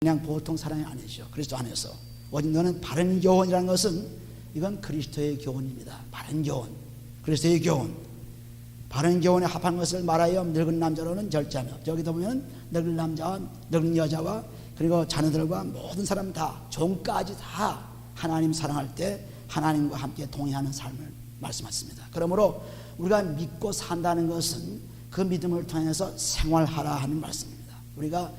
그냥 보통 사람이 아니죠. 그리스도 안에서. 오직 너는 바른 교훈이라는 것은 이건 그리스도의 교훈입니다. 바른 교훈, 그리스도의 교훈. 바른 교훈에 합한 것을 말하여 늙은 남자로는 절제하며, 여기도 보면 늙은 남자와 늙은 여자와 그리고 자녀들과 모든 사람 다, 종까지 다 하나님 사랑할 때 하나님과 함께 동행하는 삶을 말씀하셨습니다. 그러므로 우리가 믿고 산다는 것은 그 믿음을 통해서 생활하라 하는 말씀입니다. 우리가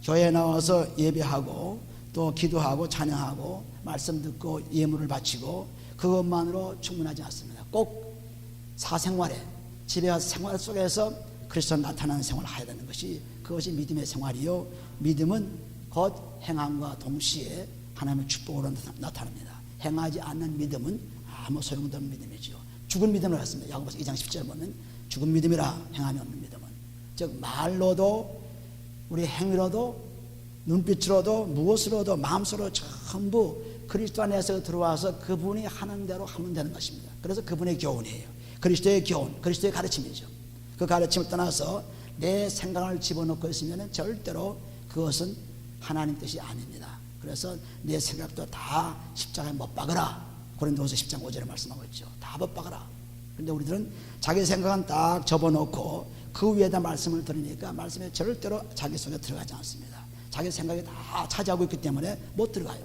교회에 나와서 예배하고 또 기도하고 찬양하고 말씀 듣고 예물을 바치고 그것만으로 충분하지 않습니다. 꼭 사생활에, 집에 가서 생활 속에서 그리스도 나타나는 생활을 해야 되는 것이, 그것이 믿음의 생활이요, 믿음은 곧 행함과 동시에 하나님의 축복으로 나타납니다. 행하지 않는 믿음은 아무 소용도 없는 믿음이죠. 죽은 믿음을 했습니다. 야고보서 2장 10절에 보면 죽은 믿음이라, 행함이 없는 믿음은. 즉 말로도 우리 행위로도 눈빛으로도 무엇으로도 마음으로 전부 그리스도 안에서 들어와서 그분이 하는 대로 하면 되는 것입니다. 그래서 그분의 교훈이에요. 그리스도의 교훈, 그리스도의 가르침이죠. 그 가르침을 떠나서 내 생각을 집어넣고 있으면 절대로 그것은 하나님 뜻이 아닙니다. 그래서 내 생각도 다 십자가에 못 박으라. 고린도후서 10장 5절에 말씀하고 있죠. 다 못 박으라. 그런데 우리들은 자기 생각은 딱 접어놓고 그 위에다 말씀을 들으니까 말씀에 절대로 자기 속에 들어가지 않습니다. 자기 생각이 다 차지하고 있기 때문에 못 들어가요.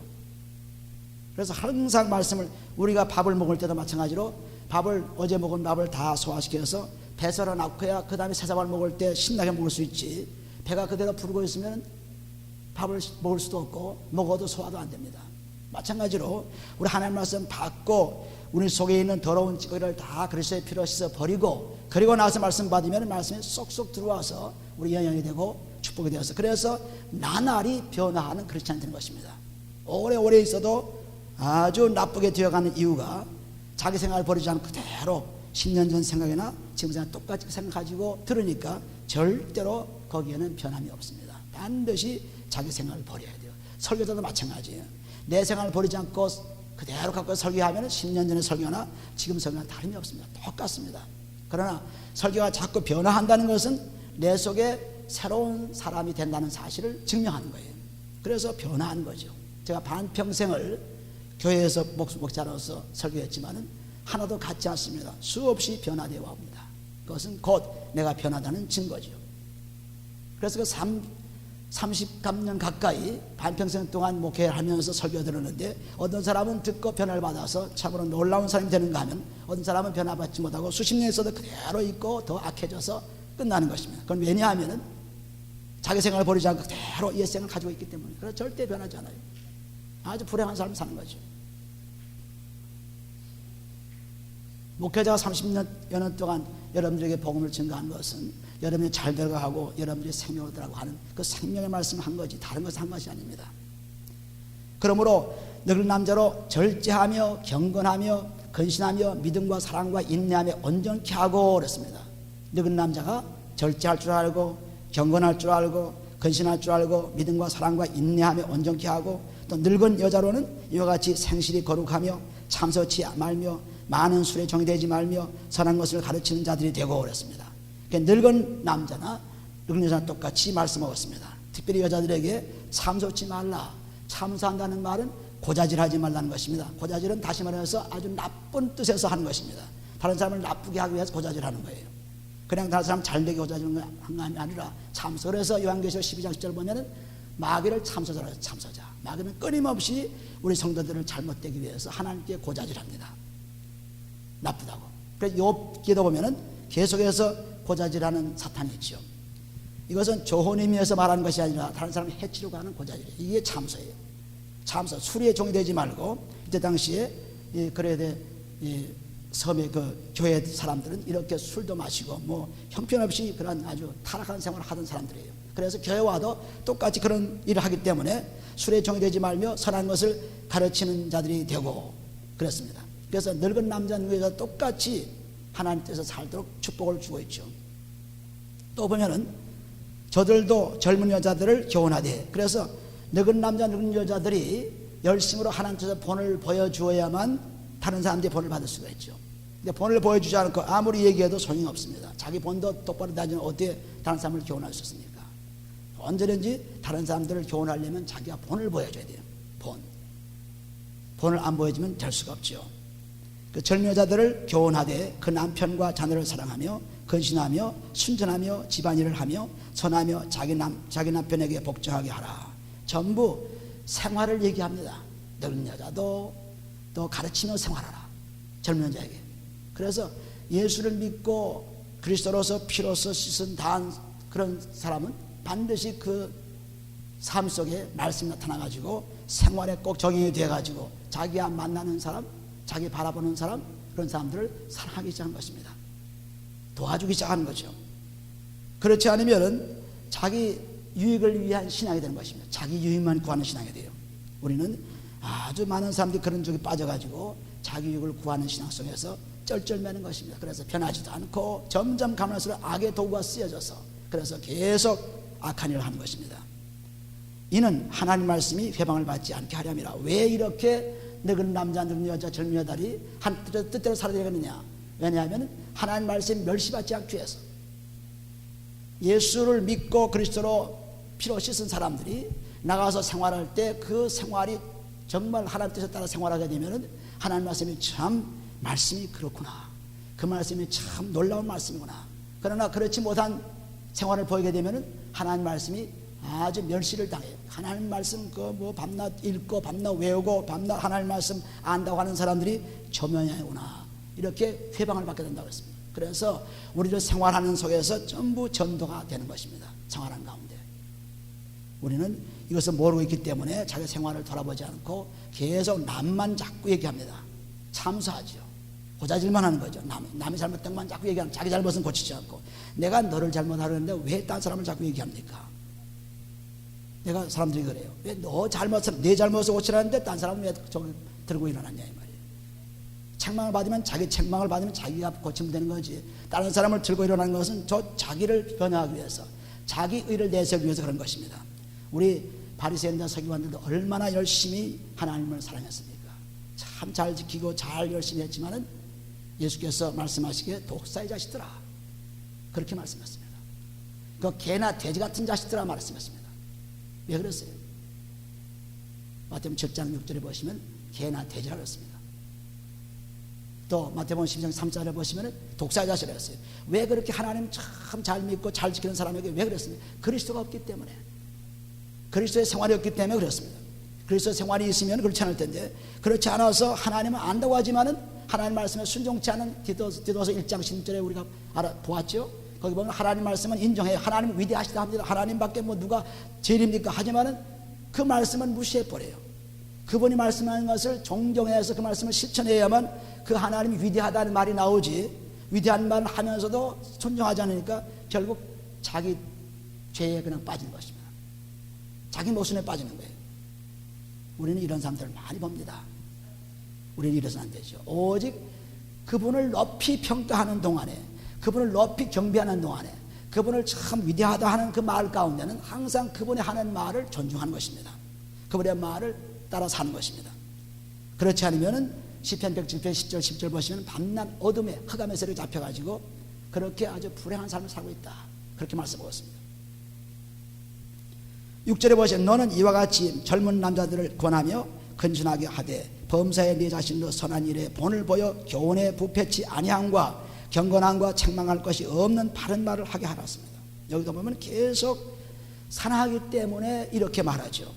그래서 항상 말씀을, 우리가 밥을 먹을 때도 마찬가지로 밥을, 어제 먹은 밥을 다 소화시켜서 배설어 놔둬야 그 다음에 새사발 먹을 때 신나게 먹을 수 있지, 배가 그대로 부르고 있으면 밥을 먹을 수도 없고 먹어도 소화도 안 됩니다. 마찬가지로 우리 하나님 말씀 받고 우리 속에 있는 더러운 찌꺼기를 다 그리스도의 피로 씻어 버리고, 그리고 나서 말씀 받으면 말씀이 쏙쏙 들어와서 우리 영향이 되고 축복이 되어서, 그래서 나날이 변화하는 크리스찬이 되는 것입니다. 오래오래 있어도 아주 나쁘게 되어가는 이유가 자기 생각을 버리지 않고 그대로 10년 전 생각이나 지금 생각 똑같이 생각 가지고 들으니까 절대로 거기에는 변함이 없습니다. 반드시 자기 생각을 버려야 돼요. 설교자도 마찬가지예요. 내 생각을 버리지 않고 그대로 갖고 설교하면 10년 전의 설교나 지금 설교나 다름이 없습니다. 똑같습니다. 그러나 설교가 자꾸 변화한다는 것은 내 속에 새로운 사람이 된다는 사실을 증명하는 거예요. 그래서 변화한 거죠. 제가 반평생을 교회에서 목자로서 설교했지만은 하나도 같지 않습니다. 수없이 변화되어 옵니다. 그것은 곧 내가 변하다는 증거죠. 그래서 그 30년 가까이 반평생 동안 목회를 하면서 설교 들었는데, 어떤 사람은 듣고 변화를 받아서 참으로 놀라운 사람이 되는가 하면, 어떤 사람은 변화받지 못하고 수십 년 있어도 그대로 있고 더 악해져서 끝나는 것입니다. 그건 왜냐하면 자기 생각을 버리지 않고 그대로 옛 생각을 가지고 있기 때문에. 그래서 절대 변하지 않아요. 아주 불행한 삶을 사는 거죠. 목회자가 30여 년 동안 여러분들에게 복음을 증거한 것은 여러분이 잘 되어가고 여러분들이 생명을 얻으라고 하는 그 생명의 말씀을 한 거지, 다른 것을 한 것이 아닙니다. 그러므로 늙은 남자로 절제하며 경건하며 근신하며 믿음과 사랑과 인내하며 온전케 하고 그랬습니다. 늙은 남자가 절제할 줄 알고 경건할 줄 알고 근신할 줄 알고 믿음과 사랑과 인내하며 온전케 하고, 또 늙은 여자로는 이와 같이 생실히 거룩하며 참소치 말며 많은 술에 종이 되지 말며 선한 것을 가르치는 자들이 되고 그랬습니다. 그러니까 늙은 남자나 늙은 여자는 똑같이 말씀하셨습니다. 특별히 여자들에게 참소치 말라. 참소한다는 말은 고자질하지 말라는 것입니다. 고자질은 다시 말해서 아주 나쁜 뜻에서 하는 것입니다. 다른 사람을 나쁘게 하기 위해서 고자질하는 거예요. 그냥 다른 사람 잘되게 고자질하는 게 아니라 참소. 그래서 요한계시록 12장 10절 보면은 마귀를 참소자라고 해서 참소자. 마귀는 끊임없이 우리 성도들을 잘못되기 위해서 하나님께 고자질합니다. 나쁘다고. 그래서 욥기도 보면은 계속해서 고자질하는 사탄이 있죠. 이것은 좋은 의미에서 말하는 것이 아니라 다른 사람을 해치려고 하는 고자질이에요. 이게 참소예요. 참소. 술에 종이 되지 말고, 이때 당시에 그래대 섬의 그 교회 사람들은 이렇게 술도 마시고 뭐 형편없이 그런 아주 타락한 생활을 하던 사람들이에요. 그래서 교회 와도 똑같이 그런 일을 하기 때문에 술에 종이 되지 말며 선한 것을 가르치는 자들이 되고 그랬습니다. 그래서 늙은 남자 늙은 여자 똑같이 하나님 뜻에서 살도록 축복을 주고 있죠. 또 보면은 저들도 젊은 여자들을 교훈하되, 그래서 늙은 남자 늙은 여자들이 열심으로 하나님 뜻에서 본을 보여주어야만 다른 사람들이 본을 받을 수가 있죠. 근데 본을 보여주지 않고 아무리 얘기해도 소용이 없습니다. 자기 본도 똑바로 다지면 어떻게 다른 사람을 교훈할 수 있습니까? 언제든지 다른 사람들을 교훈하려면 자기가 본을 보여줘야 돼요. 본을 안 보여주면 될 수가 없죠. 그 젊은 여자들을 교훈하되 그 남편과 자녀를 사랑하며 근신하며 순전하며 집안일을 하며 선하며 자기 남편에게 복종하게 하라. 전부 생활을 얘기합니다. 늙은 여자도 또 가르치며 생활하라. 젊은 여자에게. 그래서 예수를 믿고 그리스도로서 피로서 씻은 다한 그런 사람은 반드시 그 삶 속에 말씀이 나타나가지고 생활에 꼭 적용이 돼가지고 자기가 만나는 사람, 자기 바라보는 사람, 그런 사람들을 사랑하기 시작한 것입니다. 도와주기 시작하는 거죠. 그렇지 않으면 자기 유익을 위한 신앙이 되는 것입니다. 자기 유익만 구하는 신앙이 돼요. 우리는 아주 많은 사람들이 그런 쪽에 빠져가지고 자기 유익을 구하는 신앙 속에서 쩔쩔매는 것입니다. 그래서 변하지도 않고 점점 가면서록 악의 도구가 쓰여져서 그래서 계속 악한 일을 하는 것입니다. 이는 하나님 말씀이 회방을 받지 않게 하려니라. 왜 이렇게 늙은 남자, 늙은 여자, 젊은 여자들이 한 뜻대로 살아야 되겠느냐? 왜냐하면 하나님 말씀이 멸시받지 않기 위해서. 예수를 믿고 그리스도로 피로 씻은 사람들이 나가서 생활할 때 그 생활이 정말 하나님 뜻에 따라 생활하게 되면 하나님 말씀이 참 말씀이 그렇구나. 그 말씀이 참 놀라운 말씀이구나. 그러나 그렇지 못한 생활을 보이게 되면 하나님 말씀이 아주 멸시를 당해요. 하나님 말씀 밤낮 읽고 밤낮 외우고 밤낮 하나님 말씀 안다고 하는 사람들이 저면이구나. 이렇게 회방을 받게 된다고 했습니다. 그래서 우리들 생활하는 속에서 전부 전도가 되는 것입니다. 생활하는 가운데 우리는 이것을 모르고 있기 때문에 자기 생활을 돌아보지 않고 계속 남만 자꾸 얘기합니다. 참소하죠. 고자질만 하는 거죠. 남이 잘못된 것만 자꾸 얘기하는, 자기 잘못은 고치지 않고. 내가 너를 잘못하려는데 왜 딴 사람을 자꾸 얘기합니까? 내가 사람들이 그래요. 왜 내 잘못을 고치라는데 딴 사람은 왜 저기 들고 일어났냐 이 말이에요. 책망을 받으면 자기 책망을 받으면 자기가 고치면 되는 거지. 다른 사람을 들고 일어나는 것은 저 자기를 변화하기 위해서, 자기 의를 내세우기 위해서 그런 것입니다. 우리 바리새인과 서기관들도 얼마나 열심히 하나님을 사랑했습니까? 참 잘 지키고 잘 열심히 했지만은 예수께서 말씀하시기에 독사의 자식들아, 그렇게 말씀했습니다. 그 개나 돼지 같은 자식들아 말씀했습니다. 왜 그랬어요? 마태복음 7장 6절에 보시면 개나 돼지라고 했습니다. 또 마태복음 10장 3절에 보시면 독사의 자식이라고 했어요. 왜 그렇게 하나님 참 잘 믿고 잘 지키는 사람에게 왜 그랬습니까? 그리스도가 없기 때문에, 그리스도의 생활이 없기 때문에 그렇습니다. 그리스도의 생활이 있으면 그렇지 않을 텐데, 그렇지 않아서 하나님은 안다고 하지만은 하나님 말씀에 순종치 않은 디도서 1장 16절에 우리가 보았죠. 거기 보면 하나님 말씀은 인정해요. 하나님은 위대하시다 합니다. 하나님밖에 누가 제일입니까? 하지만은 그 말씀은 무시해버려요. 그분이 말씀하는 것을 존경해서 그 말씀을 실천해야만 그 하나님이 위대하다는 말이 나오지, 위대한 말을 하면서도 존중하지 않으니까 결국 자기 죄에 그냥 빠지는 것입니다. 자기 모순에 빠지는 거예요. 우리는 이런 사람들을 많이 봅니다. 우리는 이래서는 안 되죠. 오직 그분을 높이 평가하는 동안에, 그분을 높이 경배하는 동안에, 그분을 참 위대하다 하는 그 말 가운데는 항상 그분이 하는 말을 존중하는 것입니다. 그분의 말을 따라 사는 것입니다. 그렇지 않으면은 시편 107편 10절 10절 보시면 밤낮 어둠에 흑암의 세력에 잡혀가지고 그렇게 아주 불행한 삶을 살고 있다, 그렇게 말씀하고 있습니다. 6절에 보시면 너는 이와 같이 젊은 남자들을 권하며 근신하게 하되 범사에 네 자신도 선한 일에 본을 보여 교훈에 부패치 아니함과 경건함과 책망할 것이 없는 바른 말을 하게 하였습니다. 여기도 보면 계속 사랑하기 때문에 이렇게 말하죠.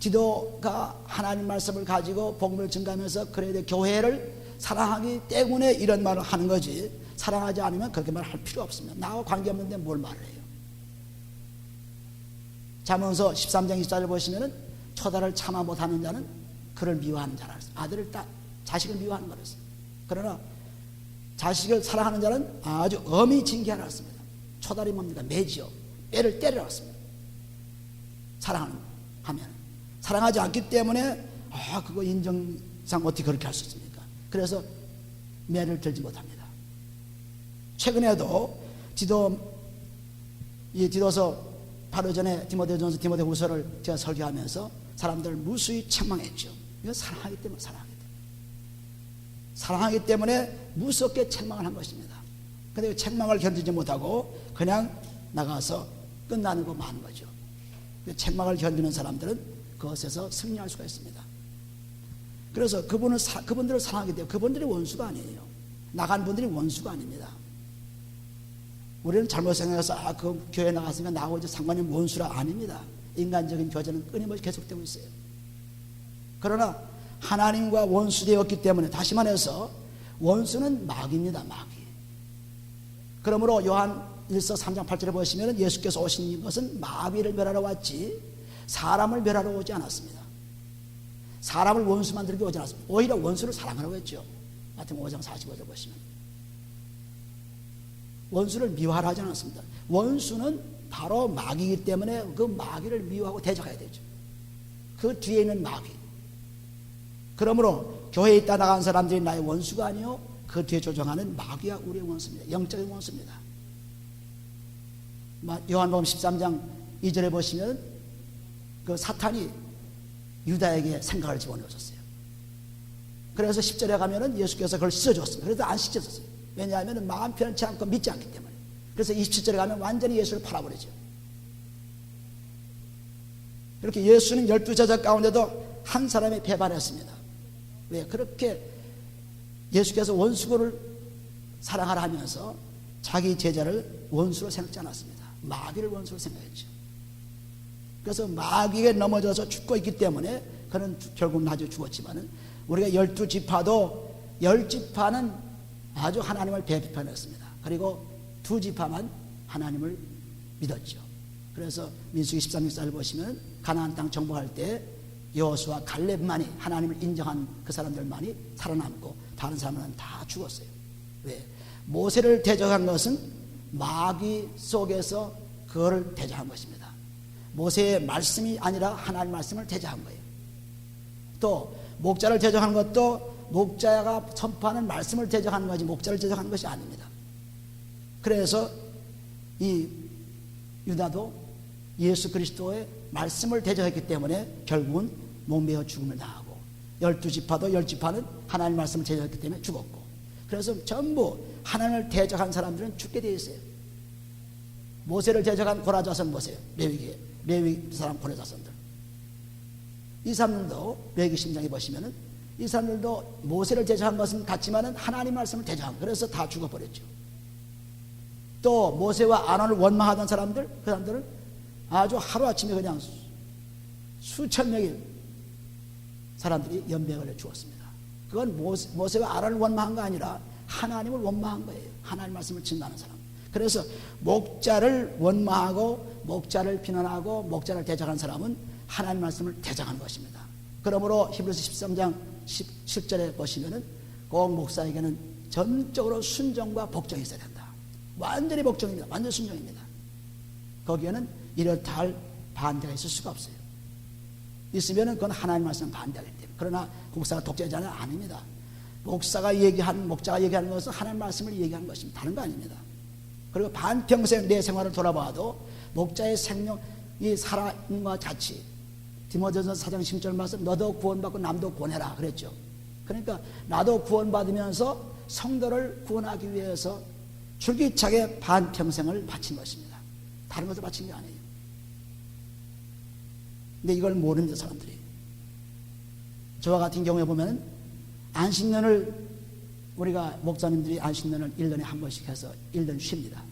디도가 하나님 말씀을 가지고 복음을 증가하면서 그래야 돼. 교회를 사랑하기 때문에 이런 말을 하는 거지, 사랑하지 않으면 그렇게 말할 필요 없습니다. 나와 관계없는데 뭘 말을 해요. 잠언서 13장 24절 보시면은 초다를 참아 못하는 자는 그를 미워하는 자라 그랬어요. 아들을 자식을 미워하는 거랬어요. 그러나 자식을 사랑하는 자는 아주 엄히 징계하라 했습니다. 초달이 뭡니까? 매지요. 뼈를 때리라 했습니다. 사랑하면. 사랑하지 않기 때문에 그거 인정상 어떻게 그렇게 할 수 있습니까? 그래서 매를 들지 못합니다. 최근에도 디도서 바로 전에 디모데전서 디모데후서를 제가 설교하면서 사람들을 무수히 책망했죠. 이건 사랑하기 때문에, 사랑하기 때문에 무섭게 책망을 한 것입니다. 그런데 책망을 견디지 못하고 그냥 나가서 끝나는 거 많은 거죠. 책망을 견디는 사람들은 그것에서 승리할 수가 있습니다. 그래서 그분들을 사랑하게 돼요. 그분들이 원수가 아니에요. 나간 분들이 원수가 아닙니다. 우리는 잘못 생각해서 그 교회 나갔으니까 나하고 이제 상관이 원수라 아닙니다. 인간적인 교제는 끊임없이 계속되고 있어요. 그러나 하나님과 원수되었기 때문에, 다시 말해서 원수는 마귀입니다. 마귀. 그러므로 요한 1서 3장 8절에 보시면 예수께서 오신 것은 마귀를 멸하러 왔지 사람을 멸하러 오지 않았습니다. 사람을 원수 만들기 오지 않았습니다. 오히려 원수를 사랑하라고 했죠. 마태복음 5장 45절 보시면 원수를 미워하라 하지 않았습니다. 원수는 바로 마귀이기 때문에 그 마귀를 미워하고 대적해야 되죠. 그 뒤에 있는 마귀. 그러므로 교회에 있다 나간 사람들이 나의 원수가 아니요 그 뒤에 조종하는 마귀가 우리의 원수입니다. 영적인 원수입니다. 요한복음 13장 2절에 보시면 그 사탄이 유다에게 생각을 집어넣었어요. 그래서 10절에 가면은 예수께서 그걸 씻어줬습니다. 그래도 안 씻어졌어요. 왜냐하면 마음 편치 않고 믿지 않기 때문에. 그래서 27절에 가면 완전히 예수를 팔아버리죠. 이렇게 예수는 12제자 가운데도 한 사람이 배반했습니다. 왜? 그렇게 예수께서 원수를 사랑하라 하면서 자기 제자를 원수로 생각지 않았습니다. 마귀를 원수로 생각했죠. 그래서 마귀에 넘어져서 죽고 있기 때문에 그는 결국 나중에 죽었지만은 우리가 12지파도 10지파는 아주 하나님을 배반했습니다. 그리고 2지파만 하나님을 믿었죠. 그래서 민수기 13장 14절 보시면 가나안 땅 정복할 때 여호수아 갈렙만이 하나님을 인정한 그 사람들만이 살아남고 다른 사람은 다 죽었어요. 왜? 모세를 대적한 것은 마귀 속에서 그거를 대적한 것입니다. 모세의 말씀이 아니라 하나님의 말씀을 대적한 거예요. 또 목자를 대적한 것도 목자가 선포하는 말씀을 대적하는 거지 목자를 대적하는 것이 아닙니다. 그래서 이 유다도 예수 그리스도의 말씀을 대적했기 때문에 결국은 목매어 죽음을 당하고 12지파도 10지파는 하나님의 말씀을 대적했기 때문에 죽었고, 그래서 전부 하나님을 대적한 사람들은 죽게 되어 있어요. 모세를 대적한 고라자손 보세요. 레위 사람 고라자손들. 이 사람들도 레위기 10장에 보시면은 이 사람들도 모세를 대적한 것은 같지만은 하나님 말씀을 대적한 거예요. 그래서 다 죽어버렸죠. 또 모세와 아론을 원망하던 사람들, 그 사람들은 아주 하루아침에 그냥 수천 명의 사람들이 연병을 걸려 죽었습니다. 그건 모세와 아론을 원망한 거 아니라 하나님을 원망한 거예요. 하나님 말씀을 증거하는 사람. 그래서 목자를 원망하고 목자를 비난하고 목자를 대적한 사람은 하나님 말씀을 대적한 것입니다. 그러므로 히브리서 13장 10절에 보시면은 꼭 목사에게는 전적으로 순종과 복종이 있어야 된다. 완전히 복종입니다. 완전 순종입니다. 거기에는 이렇다 할 반대가 있을 수가 없어요. 있으면은 그건 하나님 말씀 반대하기 때문에. 그러나 목사가 독재자는 아닙니다. 목자가 얘기하는 것은 하나님 말씀을 얘기하는 것입니다. 다른 거 아닙니다. 그리고 반평생 내 생활을 돌아봐도 목자의 생명, 이 살아있는과 같이 디모데전서 4장 10절 말씀, 너도 구원받고 남도 구원해라 그랬죠. 그러니까 나도 구원받으면서 성도를 구원하기 위해서 줄기차게 반평생을 바친 것입니다. 다른 것을 바친 게 아니에요. 근데 이걸 모릅니다, 사람들이. 저와 같은 경우에 보면 안식년을 우리가 목사님들이 안식년을 1년에 한 번씩 해서 1년 쉽니다.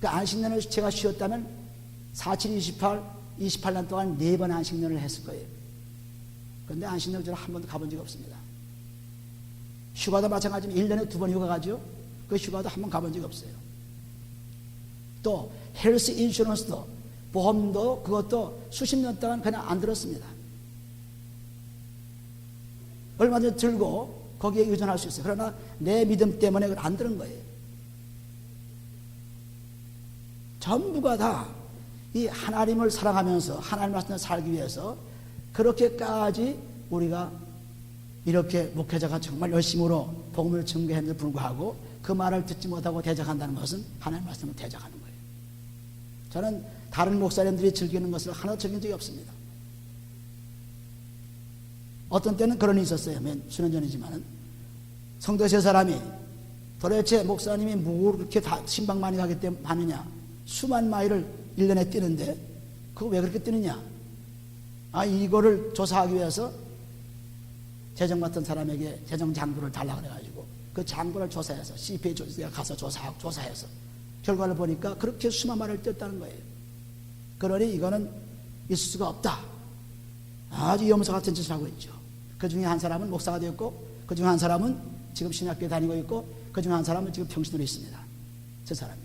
그 안식년을 제가 쉬었다면 47, 28년 동안 4번 안식년을 했을 거예요. 그런데 안식년을 저는 한 번도 가본 적이 없습니다. 휴가도 마찬가지면 1년에 2번 휴가 가죠. 그 휴가도 한 번 가본 적이 없어요. 또 헬스 인슈런스도, 보험도, 그것도 수십 년 동안 그냥 안 들었습니다. 얼마든지 들고 거기에 의존할 수 있어요. 그러나 내 믿음 때문에 그걸 안 들은 거예요. 전부가 다 이 하나님을 사랑하면서 하나님 말씀을 살기 위해서 그렇게까지 우리가 이렇게 목회자가 정말 열심으로 복음을 증거했는데 불구하고 그 말을 듣지 못하고 대적한다는 것은 하나님 말씀을 대적하는 거예요. 저는 다른 목사님들이 즐기는 것을 하나도 즐긴 적이 없습니다. 어떤 때는 그런 일이 있었어요. 수년 전이지만은 성도 세 사람이 도대체 목사님이 뭐 그렇게 다 신방 많이 가기 때문에 하느냐, 수만 마일을 1년에 뛰는데 그거 왜 그렇게 뛰느냐? 이거를 조사하기 위해서 재정 같은 사람에게 재정 장부를 달라고 그래가지고 그 장부를 조사해서 CPA 조사에 가서 조사해서 결과를 보니까 그렇게 수만 마리를 뛰었다는 거예요. 그러니 이거는 있을 수가 없다. 아주 위험사 같은 짓을 하고 있죠. 그 중에 한 사람은 목사가 되었고, 그 중에 한 사람은 지금 신학교에 다니고 있고, 그 중에 한 사람은 지금 평신으로 있습니다. 저 사람이.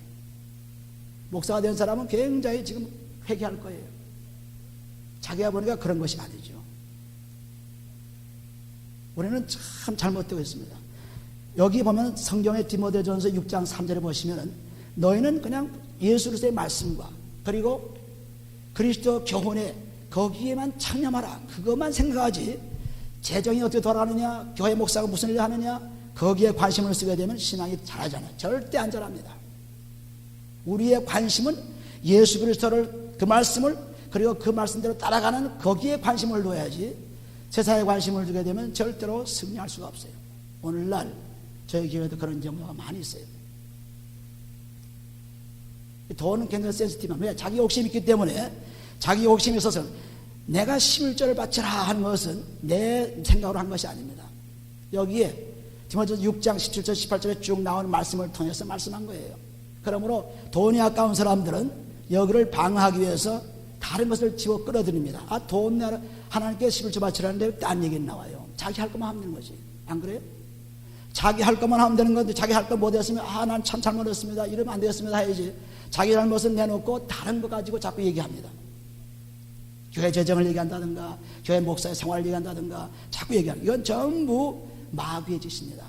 목사가 된 사람은 굉장히 지금 회개할 거예요. 자기가 보니까 그런 것이 아니죠. 우리는 참 잘못되고 있습니다. 여기 보면 성경의 디모데전서 6장 3절에 보시면 너희는 그냥 예수 그리스도의 말씀과 그리고 그리스도 교훈에 거기에만 창념하라. 그것만 생각하지 재정이 어떻게 돌아가느냐, 교회 목사가 무슨 일을 하느냐, 거기에 관심을 쓰게 되면 신앙이 자라잖아요. 절대 안 자랍니다. 우리의 관심은 예수 그리스도를, 그 말씀을, 그리고 그 말씀대로 따라가는 거기에 관심을 둬야지 세상에 관심을 두게 되면 절대로 승리할 수가 없어요. 오늘날 저희 교회도 그런 경우가 많이 있어요. 돈은 굉장히 센시티브한, 왜? 자기 욕심이 있기 때문에 자기 욕심이 있어서 내가 11조를 바치라 하는 것은 내 생각으로 한 것이 아닙니다. 여기에 디모데전서 6장 17절 18절에 쭉 나오는 말씀을 통해서 말씀한 거예요. 그러므로 돈이 아까운 사람들은 여기를 방어하기 위해서 다른 것을 집어 끌어들입니다. 돈 내라, 하나님께 11조 바치라는데 딴 얘기는 나와요. 자기 할 것만 하면 되는 거지. 안 그래요? 자기 할 것만 하면 되는 건데 자기 할 것 못했으면 난 참 잘못했습니다. 이러면 안 되겠습니다 해야지. 자기 잘못은 내놓고 다른 거 가지고 자꾸 얘기합니다. 교회 재정을 얘기한다든가 교회 목사의 생활을 얘기한다든가 자꾸 얘기합니다. 이건 전부 마귀의 짓입니다.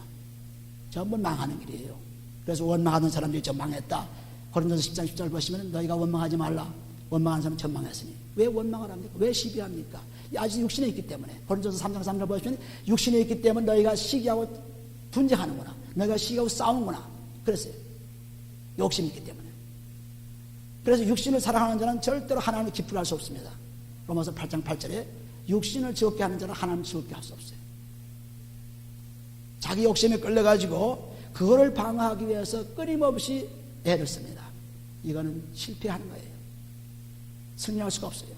전부 망하는 길이에요. 그래서 원망하는 사람들이 좀 망했다. 고린도서 10장 10절 보시면 너희가 원망하지 말라. 원망하는 사람은 전망했으니. 왜 원망을 합니까? 왜 시비합니까? 아직 육신에 있기 때문에. 고린도서 3장 3절 보시면 육신에 있기 때문에 너희가 시기하고 분쟁하는구나. 너희가 시기하고 싸우는구나. 그랬어요. 욕심이 있기 때문에. 그래서 육신을 사랑하는 자는 절대로 하나님을 기쁘게 할 수 없습니다. 로마서 8장 8절에 육신을 즐겁게 하는 자는 하나님을 즐겁게 할 수 없어요. 자기 욕심에 끌려가지고 그거를 방어하기 위해서 끊임없이 애를 씁니다. 이거는 실패하는 거예요. 승리할 수가 없어요.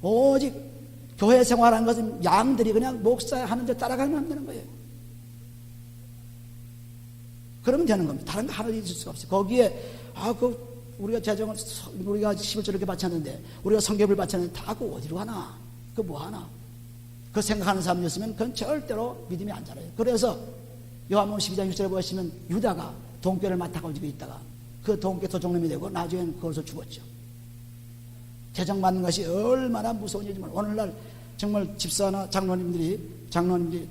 오직 교회 생활하는 것은 양들이 그냥 목사 하는 데 따라가면 되는 거예요. 그러면 되는 겁니다. 다른 거 하나도 있을 수가 없어요. 거기에 우리가 재정을 우리가 11조 이렇게 바쳤는데 우리가 성경을 바쳤는데 다 그 어디로 가나? 그 뭐 하나? 그 생각하는 사람이었으면 그건 절대로 믿음이 안 자라요. 그래서 요한복음 12장 6절에 보시면 유다가 돈꾀를 맡아가지고 있다가 그 돈꾀 도둑놈이 되고 나중에는 거기서 죽었죠. 재정 받는 것이 얼마나 무서운 일이지만 오늘날 정말 집사나 장로님들이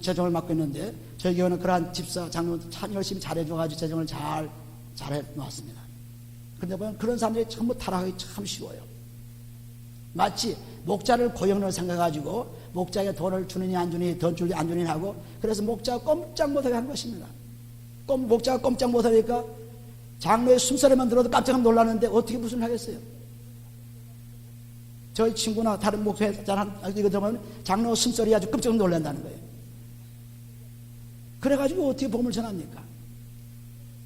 재정을 맡고 있는데 저희 교회는 그러한 집사, 장로들 참 열심히 잘해줘가지고 재정을 잘해 놓았습니다. 그런데 보면 그런 사람들이 전부 타락하기 참 쉬워요. 마치 목자를 고용으로 생각해가지고 목자에게 돈을 주느니 안 주니, 돈 주니 안 주니 하고 그래서 목자가 꼼짝 못하게 한 것입니다. 목자가 꼼짝 못하니까 장로의 숨소리만 들어도 깜짝 놀라는데 어떻게 무슨 하겠어요? 저희 친구나 다른 목회 이거 들으면 장로 숨소리 아주 깜짝 놀란다는 거예요. 그래가지고 어떻게 복음을 전합니까?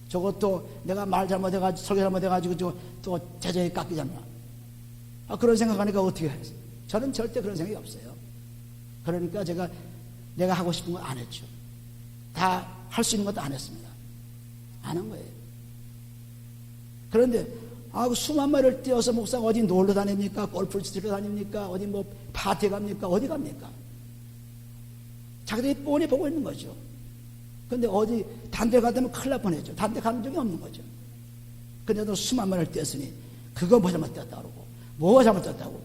저것도 내가 말 잘못해가지고 설교 잘못해가지고 또 재정이 깎이잖아. 그런 생각하니까 어떻게 해요? 저는 절대 그런 생각이 없어요. 그러니까 내가 하고 싶은 건 안 했죠. 다 할 수 있는 것도 안 했습니다. 안 한 거예요. 그런데 수만 마리를 띄어서 목사가 어디 놀러 다닙니까? 골프를 치러 다닙니까? 어디 뭐 파티에 갑니까? 어디 갑니까? 자기들이 뻔히 보고 있는 거죠. 근데 어디 단대 가면 큰일 날 뻔했죠. 단대 가는 적이 없는 거죠. 근데도 수만 마리를 띄었으니 그거 뭐 잘못됐다 그러고 뭐가 잘못됐다고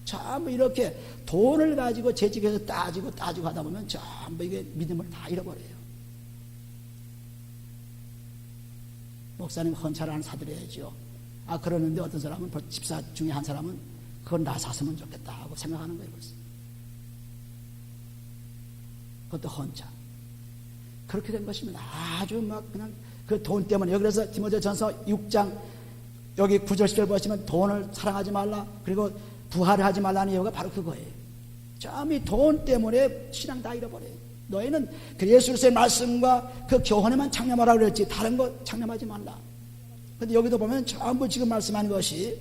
전부 이렇게 돈을 가지고 재직해서 따지고 하다 보면 전부 이게 믿음을 다 잃어버려요. 목사님 헌차를 하나 사드려야죠. 그러는데 어떤 사람은 집사 중에 한 사람은 그건 나 샀으면 좋겠다 하고 생각하는 거예요. 벌써. 그것도 헌차. 그렇게 된 것입니다. 아주 막 그냥 그 돈 때문에. 그래서 디모데전서 6장 여기 9절 10절 보시면 돈을 사랑하지 말라 그리고 부하를 하지 말라는 이유가 바로 그거예요. 이 돈 때문에 신앙 다 잃어버려요. 너희는 그 예수 그리스도의 말씀과 그 교훈에만 창념하라고 그랬지 다른 거 창념하지 말라. 근데 여기도 보면 전부 지금 말씀한 것이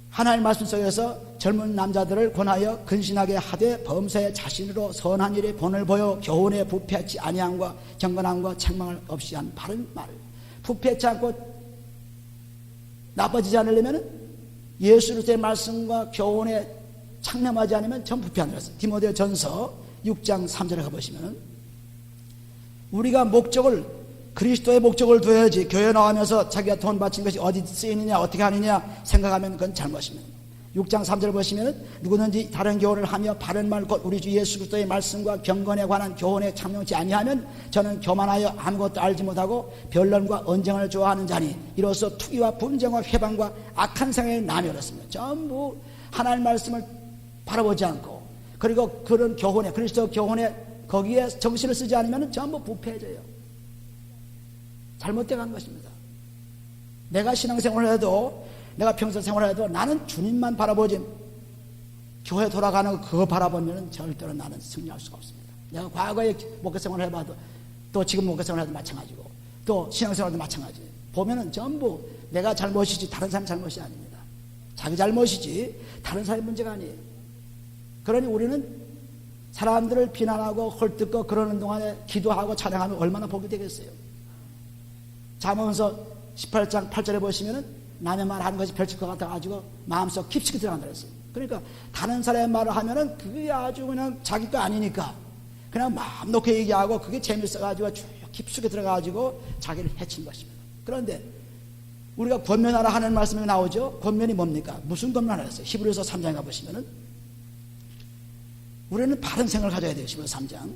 하나님 말씀 속에서 젊은 남자들을 권하여 근신하게 하되 범사에 자신으로 선한 일에 본을 보여 교훈에 부패하지 아니함과 경건함과 책망을 없이 한 바른 말. 부패하지 않고 나빠지지 않으려면 예수 그리스도의 말씀과 교훈에 창념하지 않으면 전부 부패한다. 디모데 전서 6장 3절에 가보시면 우리가 그리스도의 목적을 두어야지 교회 나오면서 자기가 돈 바친 것이 어디 쓰이느냐 어떻게 하느냐 생각하면 그건 잘못입니다. 6장 3절 보시면 누구든지 다른 교훈을 하며 바른 말 곧 우리 주 예수 그리스도의 말씀과 경건에 관한 교훈에 참여치 아니하면 저는 교만하여 아무것도 알지 못하고 변론과 언쟁을 좋아하는 자니 이로써 투기와 분쟁과 회방과 악한 생각에 나뉘었습니다. 전부 하나님 말씀을 바라보지 않고 그리고 그런 교훈에 그리스도 교훈에 거기에 정신을 쓰지 않으면 전부 부패해져요. 잘못되어 간 것입니다. 내가 신앙생활을 해도 내가 평소 생활을 해도 나는 주님만 바라보지 교회 돌아가는 거 그거 바라보면 절대로 나는 승리할 수가 없습니다. 내가 과거에 목회생활을 해봐도 또 지금 목회생활을 해도 마찬가지고 또 신앙생활도 마찬가지. 보면은 전부 내가 잘못이지 다른 사람 잘못이 아닙니다. 자기 잘못이지 다른 사람의 문제가 아니에요. 그러니 우리는 사람들을 비난하고 헐뜯고 그러는 동안에 기도하고 찬양하면 얼마나 복이 되겠어요. 잠언서 18장 8절에 보시면은 남의 말 하는 것이 별칠 것 같아가지고 마음속 깊숙이 들어간다 그랬어요. 그러니까 다른 사람의 말을 하면은 그게 아주 그냥 자기 거 아니니까 그냥 마음 놓고 얘기하고 그게 재밌어가지고 쭉 깊숙이 들어가가지고 자기를 해친 것입니다. 그런데 우리가 권면하라 하는 말씀이 나오죠. 권면이 뭡니까? 무슨 권면을 했어요? 히브리서 3장에 가보시면은 우리는 바른 생각을 가져야 돼요. 히브리서 3장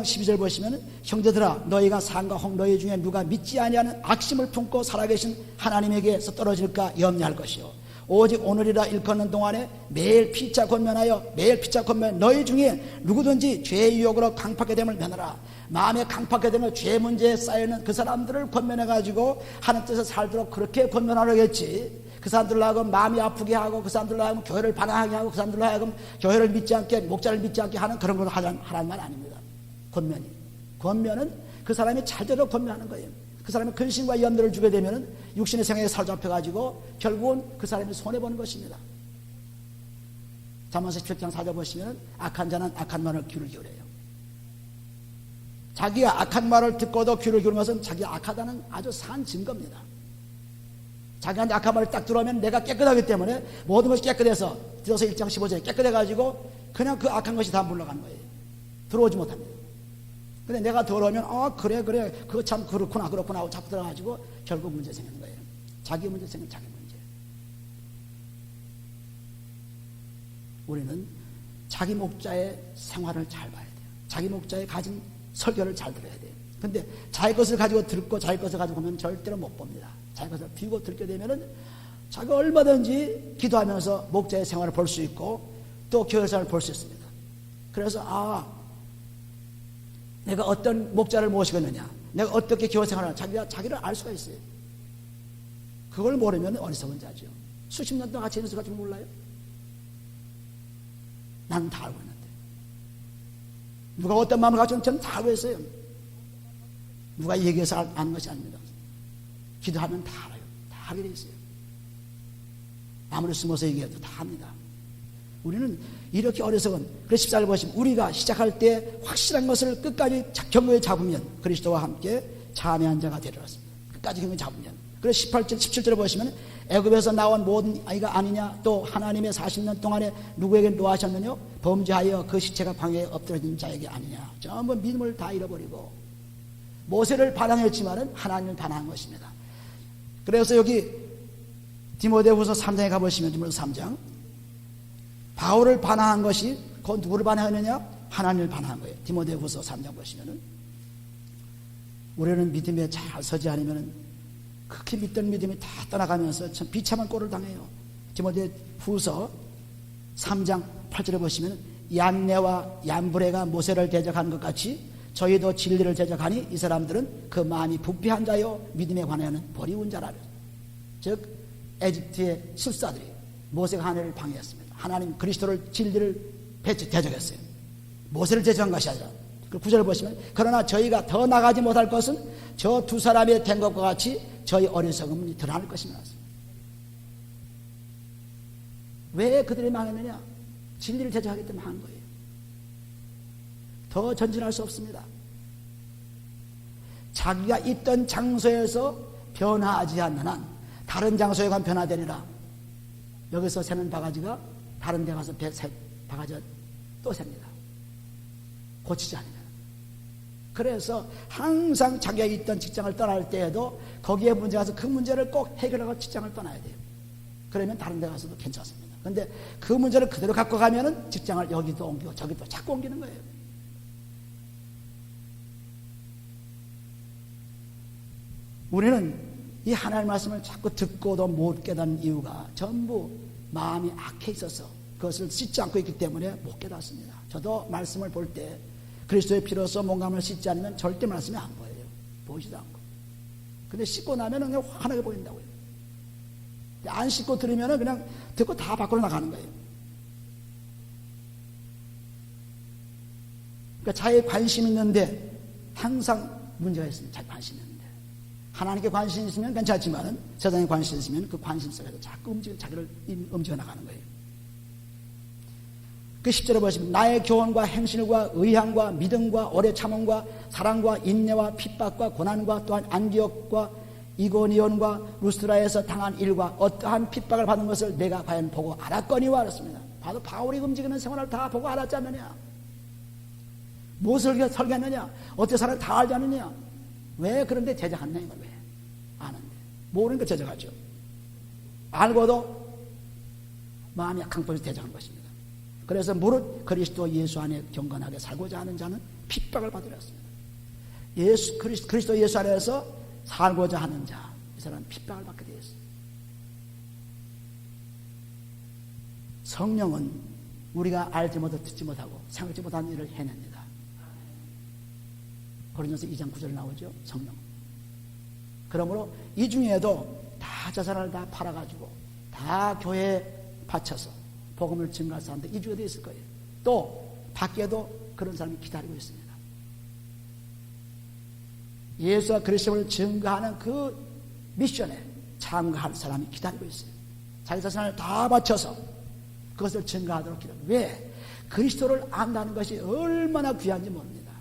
12절 보시면 형제들아 너희가 산과 홍 너희 중에 누가 믿지 아니하는 악심을 품고 살아계신 하나님에게서 떨어질까 염려할 것이요 오직 오늘이라 일컫는 동안에 매일 피차 권면하여 너희 중에 누구든지 죄의 유혹으로 강팍하게 됨을 면하라. 마음에 강팍하게 되면 죄 문제에 쌓여있는 그 사람들을 권면해가지고 하는 뜻에 살도록 그렇게 권면하려겠지. 그 사람들로 하여금 마음이 아프게 하고 그 사람들로 하여금 교회를 반항하게 하고 그 사람들로 하여금 교회를 믿지 않게 목자를 믿지 않게 하는 그런 걸 하라는 말 아닙니다. 권면은 그 사람이 잘대로 권면하는 거예요. 그 사람이 근심과 염려를 주게 되면 육신의 생각에 사로잡혀가지고 결국은 그 사람이 손해보는 것입니다. 잠언서 17장 4절 보시면 악한 자는 악한 말을 귀를 기울여요. 자기가 악한 말을 듣고도 귀를 기울이는 것은 자기가 악하다는 아주 산 증거입니다. 자기한테 악한 말을 딱 들어오면 내가 깨끗하기 때문에 모든 것이 깨끗해서 들어서 1장 15절에 깨끗해가지고 그냥 그 악한 것이 다 물러가는 거예요. 들어오지 못합니다. 근데 내가 들어오면 그래 그거 참 그렇구나 하고 자꾸 들어가지고 결국 문제 생기는 거예요. 자기 문제 생기는 자기 문제. 우리는 자기 목자의 생활을 잘 봐야 돼요. 자기 목자의 가진 설교를 잘 들어야 돼요. 근데 자기 것을 가지고 듣고 자기 것을 가지고 보면 절대로 못 봅니다. 자기 것을 비우고 듣게 되면은 자기가 얼마든지 기도하면서 목자의 생활을 볼 수 있고 또 교회 생활을 볼 수 있습니다. 그래서 내가 어떤 목자를 모시겠느냐, 내가 어떻게 교회 생활을 하느냐, 자기를 알 수가 있어요. 그걸 모르면 어리석은 자죠. 수십 년 동안 같이 있는 수가 좀 몰라요? 나는 다 알고 있는데. 누가 어떤 마음을 가지고 저는 다 알고 있어요. 누가 얘기해서 아는 것이 아닙니다. 기도하면 다 알아요. 다 하게 돼 있어요. 아무리 숨어서 얘기해도 다 합니다. 우리는 이렇게 어리석은, 그래서 14절 보시면 우리가 시작할 때 확실한 것을 끝까지 경고에 잡으면 그리스도와 함께 참여한 자가 되리라습니다. 끝까지 경고에 잡으면. 그래서 18절 17절에 보시면 애굽에서 나온 모든 아이가 아니냐, 또 하나님의 40년 동안에 누구에게 노하셨느냐, 범죄하여 그 시체가 방에 엎드러진 자에게 아니냐. 전부 믿음을 다 잃어버리고 모세를 반항했지만은 하나님을 반항한 것입니다. 그래서 여기 디모데후서 3장에 가보시면 디모데후서 3장 바울을 반항한 것이 그 누구를 반항했느냐? 하나님을 반항한 거예요. 디모데후서 3장 보시면은 우리는 믿음에 잘 서지 않으면 그렇게 믿던 믿음이 다 떠나가면서 참 비참한 꼴을 당해요. 디모데후서 3장 8절에 보시면 얀네와 얀브레가 모세를 대적하는 것 같이 저희도 진리를 대적하니 이 사람들은 그 마음이 부패한 자요 믿음에 관하여는 버리운 자라. 즉 에집트의 술사들이 모세가 하나님을 방해했습니다. 하나님 그리스도를 진리를 대적했어요. 모세를 대적한 것이 아니라 그 구절을 보시면 그러나 저희가 더 나가지 못할 것은 저 두 사람이 된 것과 같이 저희 어리석음이 드러날 것입니다. 왜 그들이 망했느냐? 진리를 대적하기 때문에 한 거예요. 더 전진할 수 없습니다. 자기가 있던 장소에서 변화하지 않는 한 다른 장소에 가면 변화되니라. 여기서 새는 바가지가 다른 데 가서 바가지가 또 셉니다. 고치지 않으면. 그래서 항상 자기가 있던 직장을 떠날 때에도 거기에 문제가 와서 그 문제를 꼭 해결하고 직장을 떠나야 돼요. 그러면 다른 데 가서도 괜찮습니다. 그런데 그 문제를 그대로 갖고 가면은 직장을 여기도 옮기고 저기도 자꾸 옮기는 거예요. 우리는 이 하나님의 말씀을 자꾸 듣고도 못 깨닫는 이유가 전부 마음이 악해 있어서 그것을 씻지 않고 있기 때문에 못 깨닫습니다. 저도 말씀을 볼 때 그리스도의 피로서 몸감을 씻지 않으면 절대 말씀이 안 보여요. 보이지도 않고. 근데 씻고 나면 그냥 환하게 보인다고요. 안 씻고 들으면 그냥 듣고 다 밖으로 나가는 거예요. 그러니까 자기의 관심 있는데 항상 문제가 있습니다. 자기 관심 있는데. 하나님께 관심 있으면 괜찮지만 세상에 관심 있으면 그 관심 속에서 자꾸 자기를 움직여 나가는 거예요. 그 10절에 보시면 나의 교훈과 행실과 의향과 믿음과 오래 참음과 사랑과 인내와 핍박과 고난과 또한 안디옥과 이고니온과 루스트라에서 당한 일과 어떠한 핍박을 받은 것을 내가 과연 보고 알았거니와 그랬습니다. 바로 바울이 움직이는 생활을 다 보고 알았지 않느냐? 무엇을 설계했느냐? 어떻게 사람을 다 알지 않느냐? 왜 그런데 제작했냐 이걸 왜? 아는데 모르는 거 제작하죠. 알고도 마음이 강포해서 제작한 것입니다. 그래서 무릇 그리스도 예수 안에 경건하게 살고자 하는 자는 핍박을 받으렸습니다. 그리스도 예수 안에서 살고자 하는 자, 이 사람은 핍박을 받게 되어 있습니다. 성령은 우리가 알지 못하고 듣지 못하고 생각지 못하는 일을 해냅니다. 고린도서 2장 9절 나오죠. 성령. 그러므로 이 중에도 다 자산을 다 팔아가지고 다 교회에 바쳐서 복음을 증가할 사람들 이 중에도 있을 거예요. 또 밖에도 그런 사람이 기다리고 있습니다. 예수와 그리스도를 증거하는 그 미션에 참가할 사람이 기다리고 있어요. 자기 자산을 다 바쳐서 그것을 증거하도록 기다려요. 왜? 그리스도를 안다는 것이 얼마나 귀한지 모릅니다.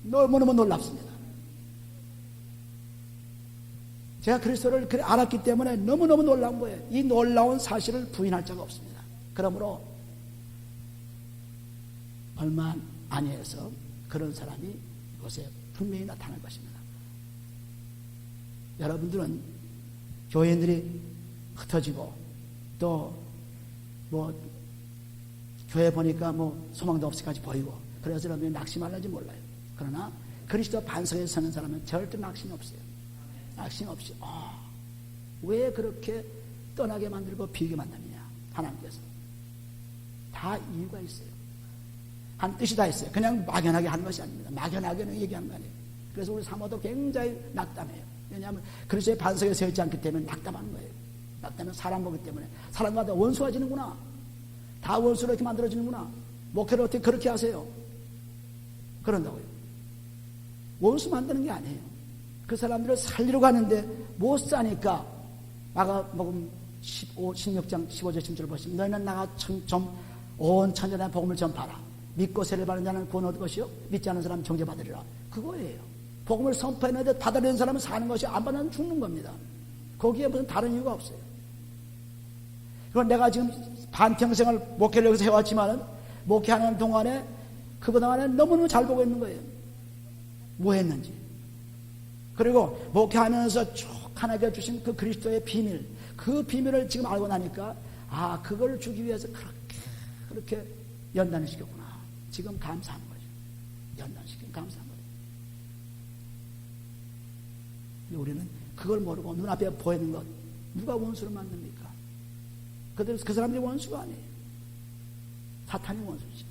너무너무 놀랍습니다. 제가 그리스도를 알았기 때문에 너무너무 놀라운 거예요. 이 놀라운 사실을 부인할 자가 없습니다. 그러므로 얼마 안에서 그런 사람이 이곳에 분명히 나타날 것입니다. 여러분들은 교회인들이 흩어지고 또 뭐 교회 보니까 뭐 소망도 없을까지 보이고 그래서 여러분이 낙심하는지 몰라요. 그러나 그리스도 반석에 서는 사람은 절대 낙심이 없어요. 낙심 없이 왜 그렇게 떠나게 만들고 비게 만드느냐 하나님께서 다 이유가 있어요. 한 뜻이 다 있어요. 그냥 막연하게 하는 것이 아닙니다. 막연하게는 얘기하는 거 아니에요. 그래서 우리 사모도 굉장히 낙담해요. 왜냐하면 그리스도의 반석에 서 있지 않기 때문에 낙담하는 거예요. 낙담은 사람 보기 때문에 사람과 다 원수가 지는구나. 다 원수로 이렇게 만들어지는구나. 목회를 어떻게 그렇게 하세요? 그런다고요. 원수 만드는 게 아니에요. 그 사람들을 살리러 가는데 못 사니까 마가복음 16장 15절 16절을 보시면 너희는 나가 온 천지에 복음을 전파하라. 믿고 세례 받는 자는 구원 얻을 것이요 믿지 않는 사람은 정죄받으리라. 그거예요. 복음을 선포했는데 받아들이는 사람은 사는 것이 안 받으면 죽는 겁니다. 거기에 무슨 다른 이유가 없어요. 그럼 내가 지금 반평생을 목회를 여기서 해왔지만은 목회하는 동안에 그동안에 너무너무 잘 보고 있는 거예요. 뭐 했는지. 그리고 목회하면서 쭉 하나님께 주신 그 그리스도의 비밀, 그 비밀을 지금 알고 나니까 그걸 주기 위해서 그렇게 연단을 시켰구나. 지금 감사하는 거죠. 연단시키면 감사한 거죠. 우리는 그걸 모르고 눈앞에 보이는 것 누가 원수를 만듭니까? 그 사람들이 원수가 아니에요. 사탄이 원수지.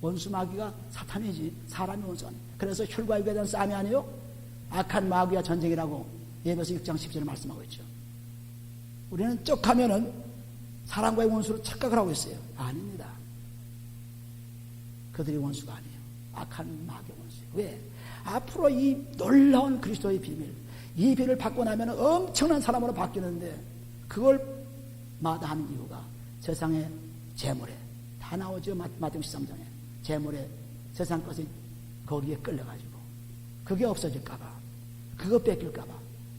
원수 마귀가 사탄이지 사람이 원수가 아니에요. 그래서 혈과 육에 대한 싸움이 아니에요. 악한 마귀와 전쟁이라고 예배서 6장 10절에 말씀하고 있죠. 우리는 쩍하면은 사람과의 원수로 착각을 하고 있어요. 아닙니다. 그들이 원수가 아니에요. 악한 마귀 원수예요. 왜? 앞으로 이 놀라운 그리스도의 비밀, 이 비밀을 받고 나면 엄청난 사람으로 바뀌는데 그걸 마다하는 이유가 세상의 재물에 다 나오죠. 마태복음 13장에 재물에 세상 것이 거기에 끌려가지고 그게 없어질까봐, 그거 뺏길까봐,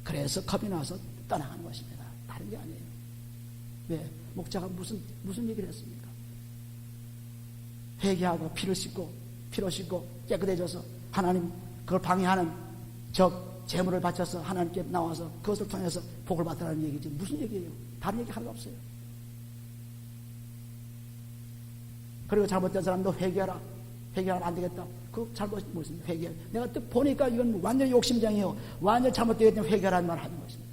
그래서 겁이 나서 떠나가는 것입니다. 다른 게 아니에요. 왜? 목자가 무슨 얘기를 했습니까? 회개하고 피로 씻고 깨끗해져서 하나님 그걸 방해하는 재물을 바쳐서 하나님께 나와서 그것을 통해서 복을 받으라는 얘기지 무슨 얘기예요? 다른 얘기 하나도 없어요. 그리고 잘못된 사람도 회개하라. 회개하면 안 되겠다. 그 잘못 무슨 회개? 내가 또 보니까 이건 완전 욕심쟁이요. 완전 잘못되기 때문에 회개하라는 말을 하는 것입니다.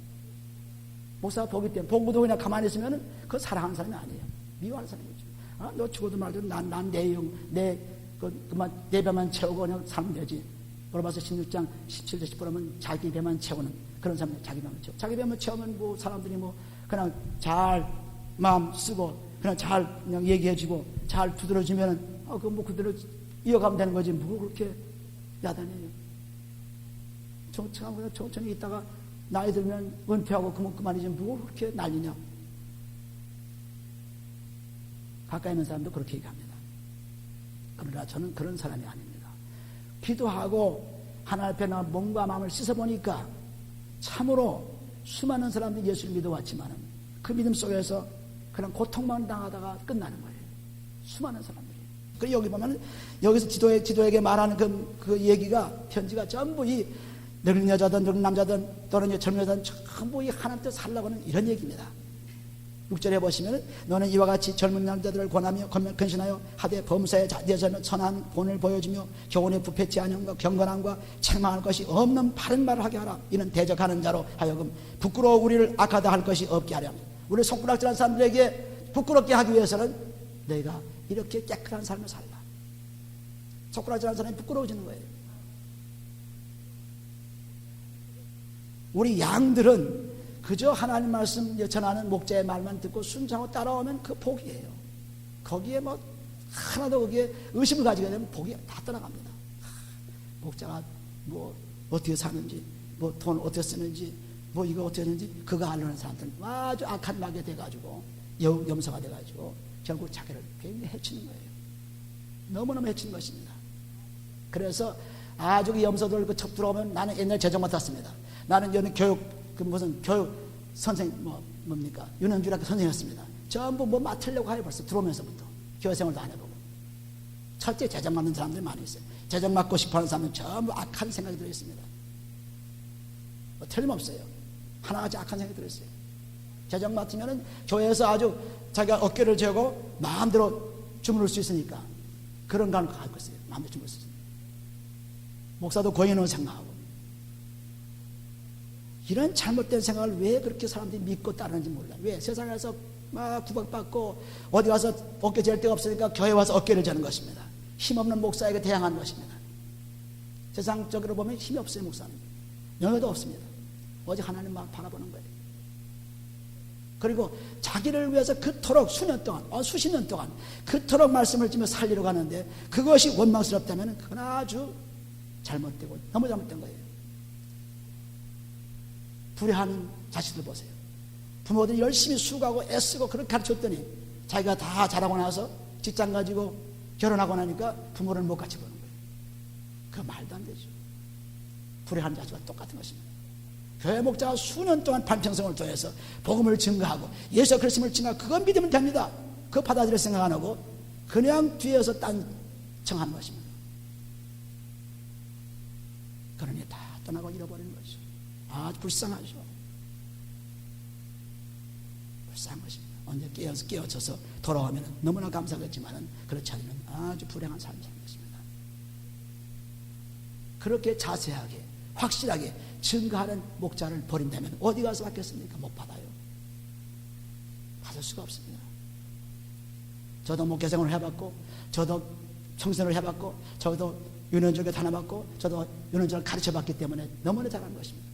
목사가 보기 때문에 보고도 그냥 가만히 있으면은 그거 사랑하는 사람이 아니에요. 미워하는 사람이죠. 아, 너 죽어도 말도 난 그만 내 배만 채우고 그냥 살면 되지. 로마서 16장 17절 10절은 자기 배만 채우는 그런 사람이 자기 배만 채워. 자기 배만 채우면 뭐 사람들이 뭐 그냥 잘 마음 쓰고 그냥 잘 그냥 얘기해주고 잘 두드려주면은 그 뭐 그대로 이어가면 되는 거지. 뭐 그렇게 야단해요. 천천히 있다가 나이 들면 은퇴하고 그만이지 뭐 그렇게 난리냐. 가까이 있는 사람도 그렇게 얘기합니다. 그러나 저는 그런 사람이 아닙니다. 기도하고 하나님 앞에 나 몸과 마음을 씻어보니까 참으로 수많은 사람들이 예수를 믿어왔지만 그 믿음 속에서 그런 고통만 당하다가 끝나는 거예요. 수많은 사람들이. 그리고 여기 보면 여기서 지도에게 말하는 그 얘기가 편지가 전부 이 늙은 여자든 늙은 남자든 또는 젊은 여자든 전부 이 하나님 뜻 살라고 하는 이런 얘기입니다. 6절에 보시면 너는 이와 같이 젊은 남자들을 권하며 근신하여 하되 범사에 대해서는 선한 본을 보여주며 교훈에 부패치 않음과 경건함과 책망할 것이 없는 바른 말을 하게 하라. 이는 대적하는 자로 하여금 부끄러워 우리를 악하다 할 것이 없게 하려. 우리 손가락질한 사람들에게 부끄럽게 하기 위해서는 너희가 이렇게 깨끗한 삶을 살라. 손가락질한 사람이 부끄러워지는 거예요. 우리 양들은 그저 하나님 말씀 전하는 목자의 말만 듣고 순종하고 따라오면 그 복이에요. 거기에 뭐 하나도 거기에 의심을 가지게 되면 복이 다 떠나갑니다. 목자가 뭐 어떻게 사는지, 뭐 돈 어떻게 쓰는지, 뭐 이거 어떻게 하는지 그거 알려는 사람들은 아주 악한 마귀가 돼가지고 염소가 돼가지고 결국 자기를 굉장히 해치는 거예요. 너무너무 해치는 것입니다. 그래서 아주 그 염소들 그 척 들어오면 나는 옛날 재정 맡았습니다. 나는 여는 무슨 교육 선생 뭡니까 유년주일학교 선생이었습니다. 전부 뭐 맡으려고 해요. 벌써 들어오면서부터 교회 생활도 안 해보고. 첫째 재정 맡는 사람들이 많이 있어요. 재정 맡고 싶어하는 사람은 전부 악한 생각이 들어있습니다. 뭐 틀림없어요. 하나같이 악한 생각이 들어있어요. 재정 맡으면은 교회에서 아주 자기가 어깨를 재고 마음대로 주무를 수 있으니까 그런 걸 갖고 있어요. 마음대로 주무를 수 있어요. 목사도 고인으로 생각하고. 이런 잘못된 생각을 왜 그렇게 사람들이 믿고 따르는지 몰라요. 왜? 세상에서 막 구박받고 어디 가서 어깨 잴 데가 없으니까 교회 와서 어깨를 재는 것입니다. 힘없는 목사에게 대항하는 것입니다. 세상적으로 보면 힘이 없어요. 목사는 영어도 없습니다. 오직 하나님만 바라보는 거예요. 그리고 자기를 위해서 그토록 수년 동안 수십 년 동안 그토록 말씀을 지며 살리러 가는데 그것이 원망스럽다면 그건 아주 잘못되고 너무 잘못된 거예요. 불의하는 자식들 보세요. 부모들이 열심히 수고하고 애쓰고 그렇게 가르쳤더니 자기가 다 자라고 나서 직장 가지고 결혼하고 나니까 부모를 못 같이 보는 거예요. 그 말도 안 되죠. 불의하는 자식과 똑같은 것입니다. 교회 목자가 수년 동안 반평생을 통해서 복음을 증거하고 예수 그리스도를 증거하고 그건 믿으면 됩니다. 그거 받아들일 생각 안 하고 그냥 뒤에서 딴청하는 것입니다. 그러니 다 떠나고 잃어버리는 거죠. 아주 불쌍하죠. 불쌍한 것입니다. 언제 깨어져서 돌아오면 너무나 감사하겠지만 그렇지 않으면 아주 불행한 삶을 사는 것입니다. 그렇게 자세하게 확실하게 증거하는 목자를 버린다면 어디 가서 받겠습니까? 못 받아요. 받을 수가 없습니다. 저도 목회생활을 해봤고 저도 청소년을 해봤고 저도 유년절교 다녀봤고 저도 유년절을 가르쳐봤기 때문에 너무나 잘하는 것입니다.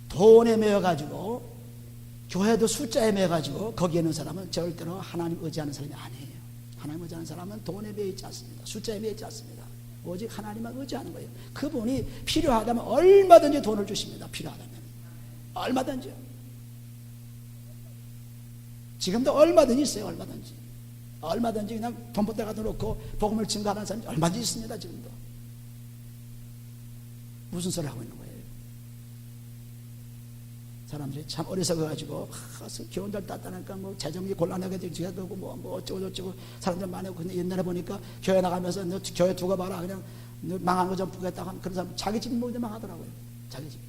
돈에 매여가지고 교회도 숫자에 매여가지고 거기에 있는 사람은 절대로 하나님 의지하는 사람이 아니에요. 하나님 의지하는 사람은 돈에 매여 있지 않습니다. 숫자에 매여 있지 않습니다. 오직 하나님만 의지하는 거예요. 그분이 필요하다면 얼마든지 돈을 주십니다. 필요하다면 얼마든지요. 지금도 얼마든지 있어요. 얼마든지 그냥 돈 보따리 갖다 놓고 복음을 증거하는 사람이 얼마든지 있습니다. 지금도. 무슨 소리 하고 있는 거예요? 사람들이 참 어리석어가지고 교원들 땄다니까 뭐 재정이 곤란하게 되지가 그러고 뭐 어쩌고 사람들 많고. 근데 옛날에 보니까 교회 나가면서 너 교회 두고 봐라 그냥 너 망한 거 좀 보겠다고 하면 그런 사람 자기 집이 모두 망하더라고요. 자기 집이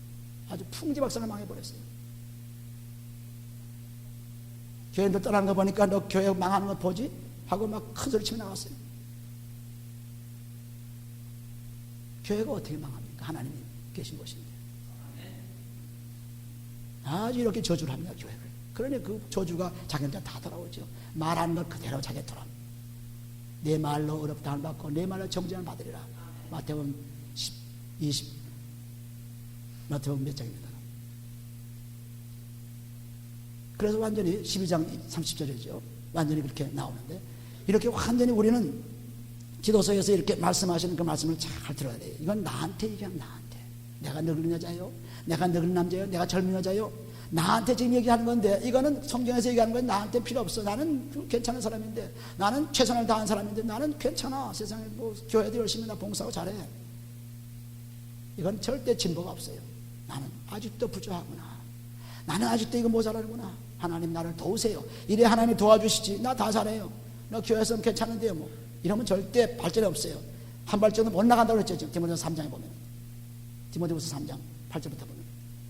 아주 풍지박산을 망해버렸어요. 교회들 떠나는 거 보니까 너 교회 망하는 거 보지? 하고 막 큰 소리 치며 나갔어요. 교회가 어떻게 망합니까? 하나님이 계신 곳인데. 아주 이렇게 저주를 합니다. 교회를. 그러니 그 저주가 자기한테 다 돌아오죠. 말하는 걸 그대로 자기 돌아. 내 말로 어렵다함을 받고 내 말로 정죄함을 받으리라. 마태복음 20 마태복음 몇 장입니다. 그래서 완전히 12장 30절이죠. 완전히 그렇게 나오는데 이렇게 완전히 우리는 기도서에서 이렇게 말씀하시는 그 말씀을 잘 들어야 돼요. 이건 나한테 얘기하면 나한테. 내가 늙은 여자요? 내가 늙은 남자요? 내가 젊은 여자요? 나한테 지금 얘기하는 건데 이거는 성경에서 얘기하는 건 나한테 필요 없어. 나는 괜찮은 사람인데 나는 최선을 다한 사람인데 나는 괜찮아. 세상에 뭐 교회도 열심히 나 봉사하고 잘해. 이건 절대 진보가 없어요. 나는 아직도 부족하구나. 나는 아직도 이거 모자라구나. 하나님 나를 도우세요. 이래 하나님 도와주시지. 나 다 잘해요. 너 교회에서는 괜찮은데요 뭐. 이러면 절대 발전이 없어요. 한 발전은 못 나간다고 그랬죠. 지금 디모데후서 3장에 보면. 디모데후서 3장 8절부터 보면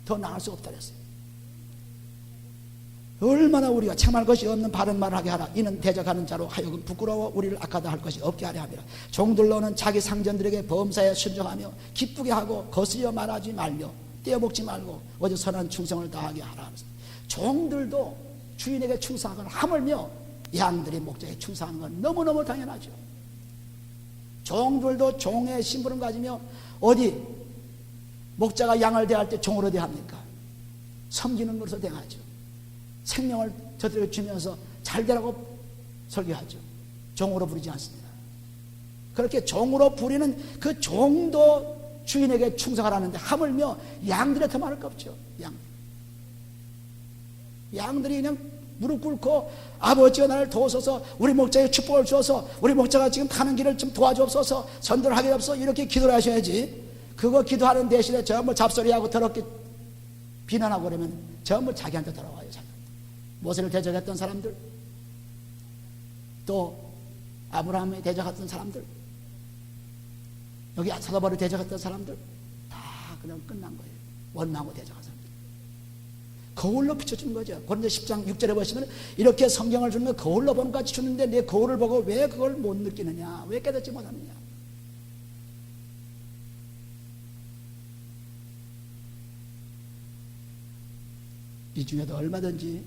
더 나을 수 없다 그랬어요. 얼마나 우리가 참할 것이 없는 바른 말을 하게 하라. 이는 대적하는 자로 하여금 부끄러워 우리를 악하다 할 것이 없게 하려 함이라. 종들로는 자기 상전들에게 범사에 순종하며 기쁘게 하고 거스려 말하지 말며 떼어먹지 말고 오직 선한 충성을 다하게 하라. 종들도 주인에게 충성하거나 하물며 양들이 목자에게 충성하는 건 너무너무 당연하죠. 종들도 종의 신분을 가지며 어디 목자가 양을 대할 때 종으로 대합니까? 섬기는 것으로 대하죠. 생명을 저들에게 주면서 잘 되라고 설교하죠. 종으로 부리지 않습니다. 그렇게 종으로 부리는 그 종도 주인에게 충성하라는데 하물며 양들이 더 많을 거 없죠. 양들이 그냥 무릎 꿇고 아버지가 나를 도우소서, 우리 목자에게 축복을 주어서 우리 목자가 지금 가는 길을 좀 도와주옵소서, 전도를 하게 없어, 이렇게 기도를 하셔야지. 그거 기도하는 대신에 전부 잡소리하고 더럽게 비난하고 그러면 전부 자기한테 돌아와요. 모세를 대적했던 사람들, 또 아브라함이 대적했던 사람들, 여기 사도바울이 대적했던 사람들 다 그냥 끝난 거예요. 원망하고 대적한 사람들 거울로 비춰주는 거죠. 고린도 10장 6절에 보시면 이렇게 성경을 주는 거 거울로 보는 것 같이 주는데 내 거울을 보고 왜 그걸 못 느끼느냐, 왜 깨닫지 못하느냐. 이 중에도 얼마든지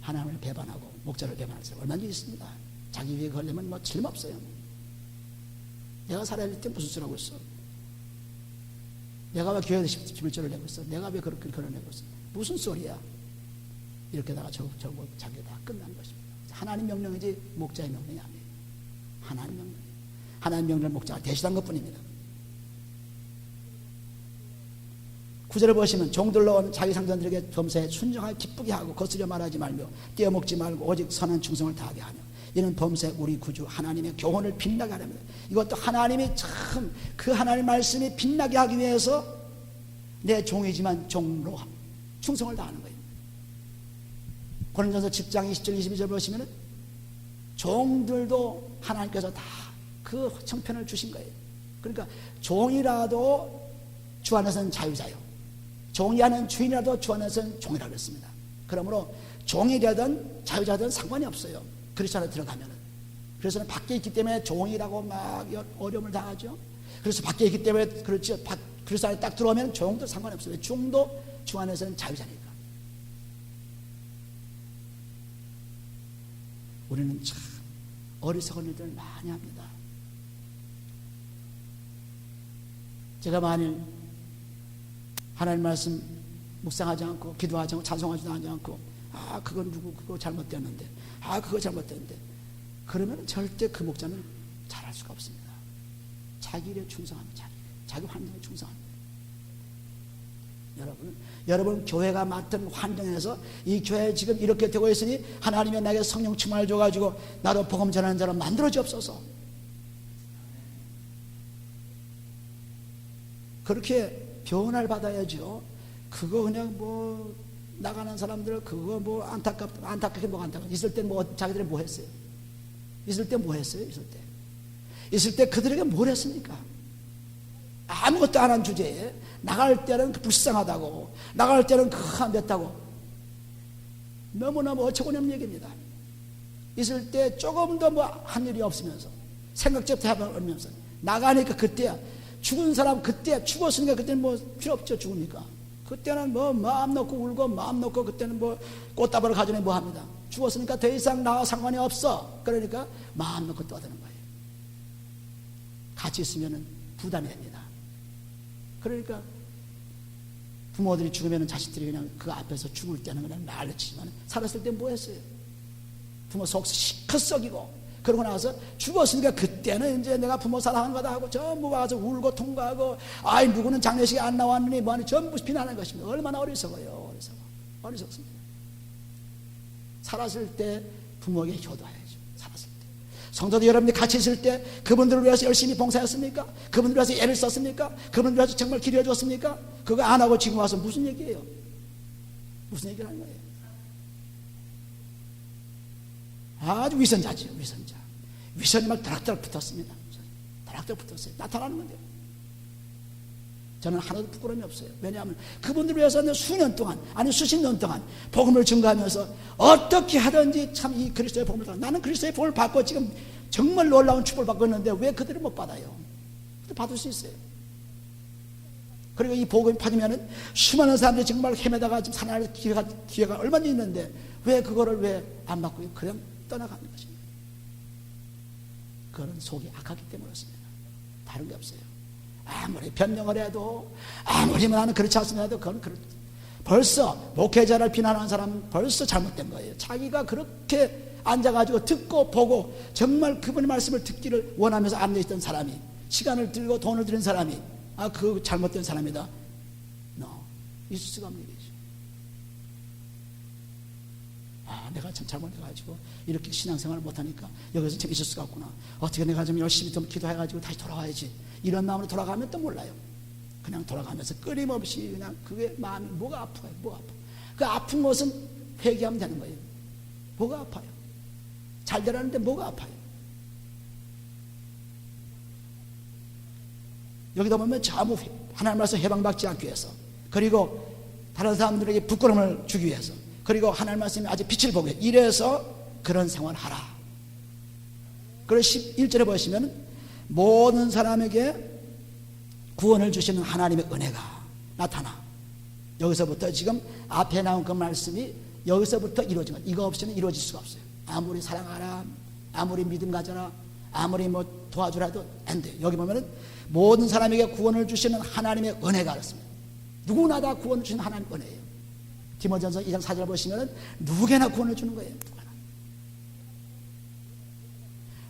하나님을 배반하고 목자를 배반할 사람 얼마든지 있습니다. 자기 위에 걸리면 뭐 틀림없어요. 내가 살아야 될 때 무슨 소리 하고 있어? 내가 왜 교회에 11조를 내고 있어? 내가 왜 그렇게 걸어내고 있어? 무슨 소리야? 이렇게다가 자기가 다 끝난 것입니다. 하나님 명령이지 목자의 명령이 아니에요. 하나님 명령. 하나님 명령을 목자가 대신한 것뿐입니다. 9절을 보시면 종들로 자기 상전들에게 범사에 순종하여 기쁘게 하고 거스려 말하지 말며 떼어먹지 말고 오직 선한 충성을 다하게 하며 이는 범사에 우리 구주 하나님의 교훈을 빛나게 하렵니다. 이것도 하나님이 참 그 하나님 말씀이 빛나게 하기 위해서 내 종이지만 종으로 충성을 다하는 거예요. 고린도전서 10장 20절 22절 보시면 종들도 하나님께서 다 그 형편을 주신 거예요. 그러니까 종이라도 주 안에서는 자유자요, 종이 아닌 주인이라도 주 안에서는 종이라고 했습니다. 그러므로 종이 되든 자유자든 상관이 없어요. 그리스도 안에 들어가면은. 그래서 밖에 있기 때문에 종이라고 막 어려움을 당하죠. 그래서 밖에 있기 때문에 그렇죠. 그리스도 안에 딱 들어오면 종도 상관이 없어요. 종도 주 안에서는 자유자니까. 우리는 참 어리석은 일들을 많이 합니다. 제가 만일 하나님 말씀 묵상하지 않고 기도하지 않고 찬송하지도 않고 그건 누구 그거 잘못됐는데 그거 잘못됐는데 그러면 절대 그 목자는 잘할 수가 없습니다. 자기 일에 충성합니다. 자기 환경에 충성합니다. 여러분 교회가 맡은 환경에서 이 교회 지금 이렇게 되고 있으니 하나님이 나에게 성령 충만을 줘가지고 나도 복음 전하는 자로 만들어 주옵소서. 그렇게 변화를 받아야죠. 그거 그냥 뭐 나가는 사람들 그거 뭐 안타깝게 뭐 안타깝게 있을 때 뭐 자기들이 뭐 했어요? 있을 때 뭐 했어요? 있을 때 그들에게 뭘 했습니까? 아무것도 안 한 주제에 나갈 때는 불쌍하다고, 나갈 때는 그거 안 됐다고. 너무너무 어처구니없는 얘기입니다. 있을 때 조금 더 뭐 한 일이 없으면서 생각지도 해보면서 나가니까 그때야. 죽은 사람 그때 죽었으니까 그때는 뭐 필요 없죠. 죽으니까 그때는 뭐 마음 놓고 울고 마음 놓고 그때는 뭐 꽃다발을 가져내 뭐 합니다. 죽었으니까 더 이상 나와 상관이 없어. 그러니까 마음 놓고 떠드는 거예요. 같이 있으면 부담이 됩니다. 그러니까 부모들이 죽으면 자식들이 그냥 그 앞에서 죽을 때는 그냥 난리치지만 살았을 때 뭐 했어요? 부모 속 시커 썩이고 그러고 나서 죽었으니까 그때는 이제 내가 부모 사랑하는 거다 하고 전부 와서 울고 통과하고 아이 누구는 장례식에 안 나왔느니 뭐하니 전부 비난하는 것입니다. 얼마나 어리석어요. 어리석습니다. 살았을 때 부모에게 효도해야죠. 살았을 때 성도들 여러분이 같이 있을 때 그분들을 위해서 열심히 봉사했습니까? 그분들을 위해서 애를 썼습니까? 그분들을 위해서 정말 기도해 줬습니까? 그거 안 하고 지금 와서 무슨 얘기예요? 무슨 얘기를 하는 거예요? 아주 위선자죠. 위선이 막 다락다락 붙었습니다. 다락다락 붙었어요. 나타나는 건데요. 저는 하나도 부끄러움이 없어요. 왜냐하면 그분들을 위해서 수년 동안 아니 수십 년 동안 복음을 증거하면서 어떻게 하든지 참 이 그리스도의 복음을 받아. 나는 그리스도의 복음을 받고 지금 정말 놀라운 축복을 받고 있는데 왜 그들은 못 받아요? 받을 수 있어요. 그리고 이 복음이 받으면은 수많은 사람들이 정말 헤매다가 지금 살아날 기회가 얼마나 있는데 왜 그거를 왜 안 받고 그냥 떠나가는 것입니다. 그거는 속이 악하기 때문에 그렇습니다. 다른 게 없어요. 아무리 변명을 해도 아무리 나는 그렇지 않습니다 해도 그건 벌써 목회자를 비난하는 사람은 벌써 잘못된 거예요. 자기가 그렇게 앉아가지고 듣고 보고 정말 그분의 말씀을 듣기를 원하면서 앉아있던 사람이 시간을 들고 돈을 들인 사람이 그 잘못된 사람이다. 있을 수가 없는 얘기죠. 내가 참 잘못해가지고 이렇게 신앙생활을 못하니까 여기서 참 있을 수가 없구나. 어떻게 내가 좀 열심히 좀 기도해가지고 다시 돌아와야지. 이런 마음으로 돌아가면 또 몰라요. 그냥 돌아가면서 끊임없이 그냥 그게 마음이 뭐가 아파요. 뭐가 아파. 그 아픈 것은 회개하면 되는 거예요. 뭐가 아파요. 잘 되라는데 뭐가 아파요. 여기다 보면 전부 하나님 말씀 해방받지 않기 위해서 그리고 다른 사람들에게 부끄러움을 주기 위해서 그리고 하나님 말씀이 아주 빛을 보게 이래서 그런 생활을 하라. 그래서 11절에 보시면 모든 사람에게 구원을 주시는 하나님의 은혜가 나타나. 여기서부터 지금 앞에 나온 그 말씀이 여기서부터 이루어진 것. 이거 없이는 이루어질 수가 없어요. 아무리 사랑하라, 아무리 믿음 가져라, 아무리 뭐 도와주라 해도 안 돼요. 여기 보면은 모든 사람에게 구원을 주시는 하나님의 은혜가 그렇습니다. 누구나 다 구원을 주시는 하나님의 은혜예요. 디모데전서 2장 4절 보시면은 누구에나 구원을 주는 거예요.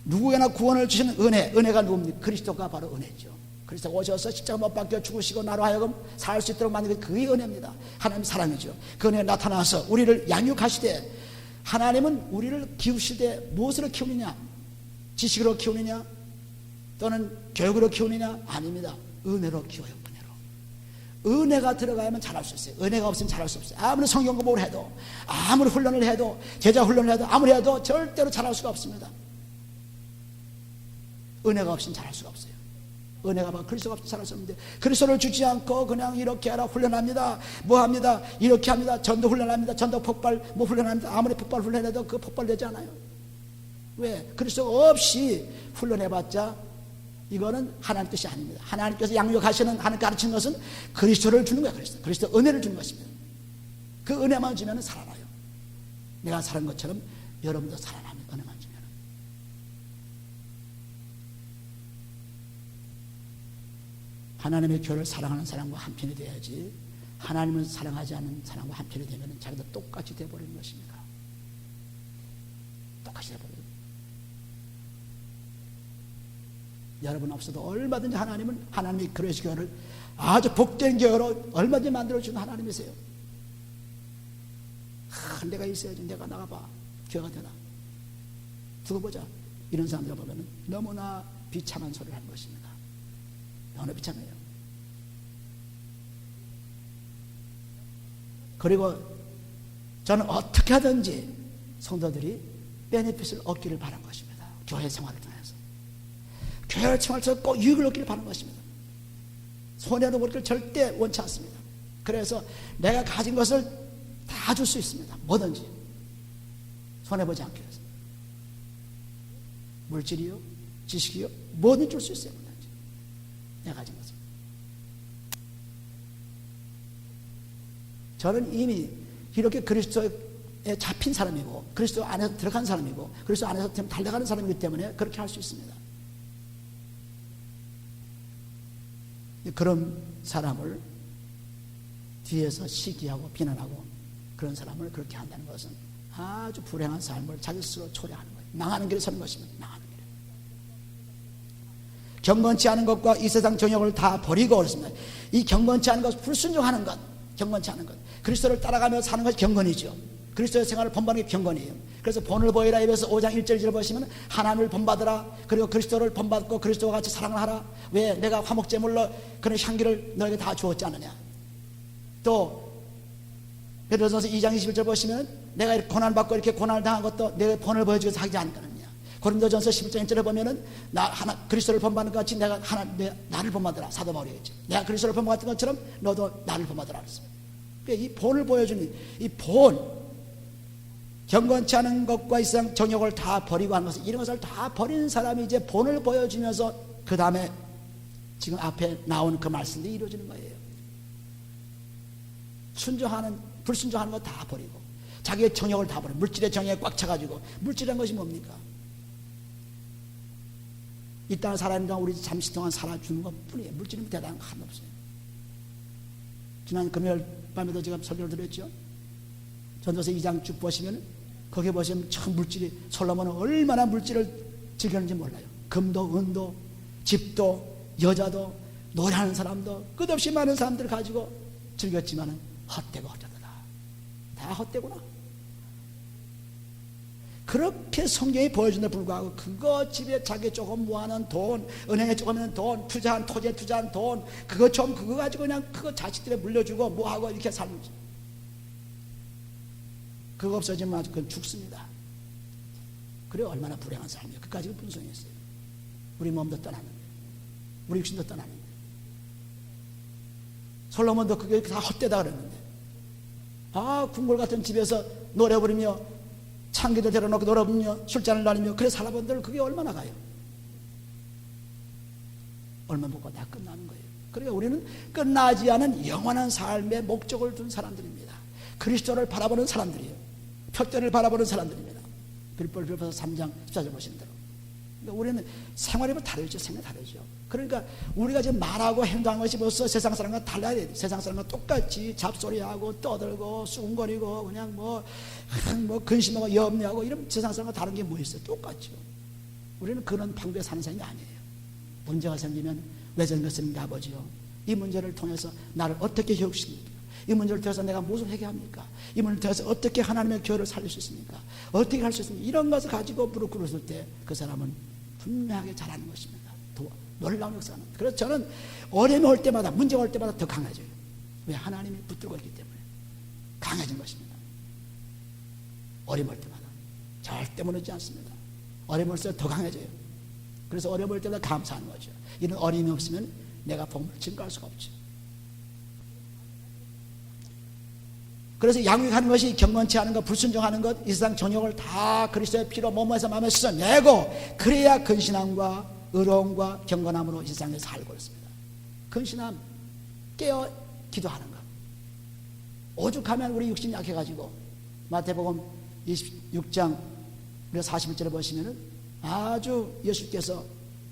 누구에나 구원을 주시는 은혜가 누굽니까? 그리스도가 바로 은혜죠. 그리스도가 오셔서 십자가 못 박혀 죽으시고 나로 하여금 살 수 있도록 만든 게 그의 은혜입니다. 하나님 사랑이죠. 그 은혜 나타나서 우리를 양육하시되 하나님은 우리를 키우시되 무엇으로 키우느냐? 지식으로 키우느냐? 또는 교육으로 키우느냐? 아닙니다. 은혜로 키워요. 은혜가 들어가야만 잘할 수 있어요. 은혜가 없으면 잘할 수 없어요. 아무리 성경 공부를 해도 아무리 훈련을 해도 제자 훈련을 해도 아무리 해도 절대로 잘할 수가 없습니다. 은혜가 없으면 잘할 수가 없어요. 은혜가 막 그리스도가 없으면 잘할 수 없는데 그리스도를 주지 않고 그냥 이렇게 하라 훈련합니다. 뭐 합니다. 이렇게 합니다. 전도 훈련합니다. 전도 폭발 뭐 훈련합니다. 아무리 폭발 훈련해도 그 폭발 되지 않아요. 왜? 그리스도가 없이 훈련해봤자 이거는 하나님 뜻이 아닙니다. 하나님께서 양육하시는 하나님 가르치는 것은 그리스도를 주는 거예요. 그리스도 은혜를 주는 것입니다. 그 은혜만 주면 살아나요. 내가 살은 것처럼 여러분도 살아납니다. 은혜만 주면. 하나님의 교회를 사랑하는 사람과 한편이 돼야지 하나님을 사랑하지 않는 사람과 한편이 되면 자기도 똑같이 돼버리는 것입니다. 똑같이 돼버려요. 여러분 없어도 얼마든지 하나님은 하나님의 그리스도 교회를 아주 복된 교회로 얼마든지 만들어주는 하나님이세요. 내가 있어야지, 내가 나가봐 교회가 되나, 두고 보자, 이런 사람들 보면 너무나 비참한 소리를 하는 것입니다. 너무 비참해요. 그리고 저는 어떻게 하든지 성도들이 베네핏을 얻기를 바란 것입니다. 교회 생활을 통해서 교회 생활에서 꼭 유익을 얻기를 바라는 것입니다. 손해도 보기를 절대 원치 않습니다. 그래서 내가 가진 것을 다 줄 수 있습니다. 뭐든지 손해보지 않기 위해서. 물질이요, 지식이요, 뭐든 줄 수 있어요. 뭐든지 내가 가진 것을. 저는 이미 이렇게 그리스도에 잡힌 사람이고 그리스도 안에서 들어간 사람이고 그리스도 안에서 달려가는 사람이기 때문에 그렇게 할 수 있습니다. 그런 사람을 뒤에서 시기하고 비난하고 그런 사람을 그렇게 한다는 것은 아주 불행한 삶을 자기 스스로 초래하는 거예요. 망하는 길에 서는 것입니다. 망하는 길에. 경건치 않은 것과 이 세상 정욕을 다 버리고 그렇습니다. 이 경건치 않은 것, 불순종하는 것, 경건치 않은 것, 그리스도를 따라가며 사는 것이 경건이죠. 그리스도의 생활을 본받는 게 경건이에요. 그래서 본을 보이라 에베소 5장 1절을 보시면 하나님을 본받으라, 그리고 그리스도를 본받고 그리스도와 같이 사랑을 하라. 왜? 내가 화목제물로 그런 향기를 너에게 다 주었지 않느냐. 또 베드로전서 2장 21절 보시면 내가 이렇게 고난을 받고 이렇게 고난을 당한 것도 내 본을 보여주기 위해서 하지 않느냐. 고린도전서 11장 1절에 보면은 그리스도를 본받는 것 같이 내가 나를 본받으라. 사도 바울이겠죠. 내가 그리스도를 본받은 것처럼 너도 나를 본받으라 그랬습니다. 그러니까 이 본을 보여주는 이 본, 경건치 않은 것과 이 세상 정욕을 다 버리고 하는 것을, 이런 것을 다 버리는 사람이 이제 본을 보여주면서 그 다음에 지금 앞에 나오는 그 말씀들이 이루어지는 거예요. 순종하는, 불순종하는 거 다 버리고 자기의 정욕을 다 버리고 물질의 정욕에 꽉 차가지고, 물질이라는 것이 뭡니까? 이 땅을 살아있는 동안 우리 잠시 동안 살아주는 것 뿐이에요. 물질은 대단한 거 하나 없어요. 지난 금요일 밤에도 제가 설교를 드렸죠. 전도서 2장 쭉 보시면 거기에 보시면 참 물질이, 솔로몬은 얼마나 물질을 즐겼는지 몰라요. 금도 은도 집도 여자도 노래하는 사람도 끝없이 많은 사람들을 가지고 즐겼지만 헛되고 헛되다. 다 헛되구나. 그렇게 성경이 보여준데 불구하고 그거 집에 자기 조금 모아놓은 돈, 은행에 조금 있는 돈, 투자한 토지에 투자한 돈, 그거 가지고 그냥 그거 자식들에 물려주고 뭐하고 이렇게 살는 거죠. 그거 없어지면 아주 그건 죽습니다. 그래 얼마나 불행한 사람이에요. 그까지 분성했어요. 우리 몸도 떠나는데, 우리 육신도 떠나는데. 솔로몬도 그게 다 헛되다 그랬는데, 궁궐 같은 집에서 노래 부르며 창기들 데려놓고 노래 부르며 술잔을 나누며 그래 살아본들 그게 얼마나 가요? 얼마 먹고 다 끝나는 거예요. 그러니까 우리는 끝나지 않은 영원한 삶의 목적을 둔 사람들입니다. 그리스도를 바라보는 사람들이에요. 표대를 바라보는 사람들입니다. 빌립보서 3장 14절 보시는 대로. 그러니까 우리는 생활이 다르죠. 생활이 다르죠. 그러니까 우리가 지금 말하고 행동하는 것이 벌써 세상 사람과 달라야 돼요. 세상 사람과 똑같이 잡소리하고 떠들고 수군거리고 그냥 뭐 근심하고 염려하고 이런 세상 사람과 다른 게 뭐 있어요? 똑같죠. 우리는 그런 방법에 사는 사람이 아니에요. 문제가 생기면 왜 저런 것을 아버지요? 이 문제를 통해서 나를 어떻게 회복시킵니까? 이 문제를 통해서 내가 무엇을 해결합니까? 이 문제를 통해서 어떻게 하나님의 교회를 살릴 수 있습니까? 어떻게 할 수 있습니까? 이런 것을 가지고 무릎 꿇었을 때 그 사람은 분명하게 잘하는 것입니다. 놀라운 역사는. 그래서 저는 어려움이 올 때마다, 문제가 올 때마다 더 강해져요. 왜? 하나님이 붙들고 있기 때문에 강해진 것입니다. 어려움 올 때마다 절대 무너지지 않습니다. 어려움 올 때 더 강해져요. 그래서 어려움 올 때마다 감사하는 거죠. 이런 어려움이 없으면 내가 복음을 증거할 수가 없죠. 그래서 양육하는 것이 경건치 않은 것, 불순종하는 것, 이 세상 정욕을 다 그리스도의 피로 몸에서 마음에 씻어내고 그래야 근신함과 의로움과 경건함으로 이 세상에 살고 있습니다. 근신함, 깨어 기도하는 것. 오죽하면 우리 육신이 약해가지고 마태복음 26장 41절에 보시면은 아주 예수께서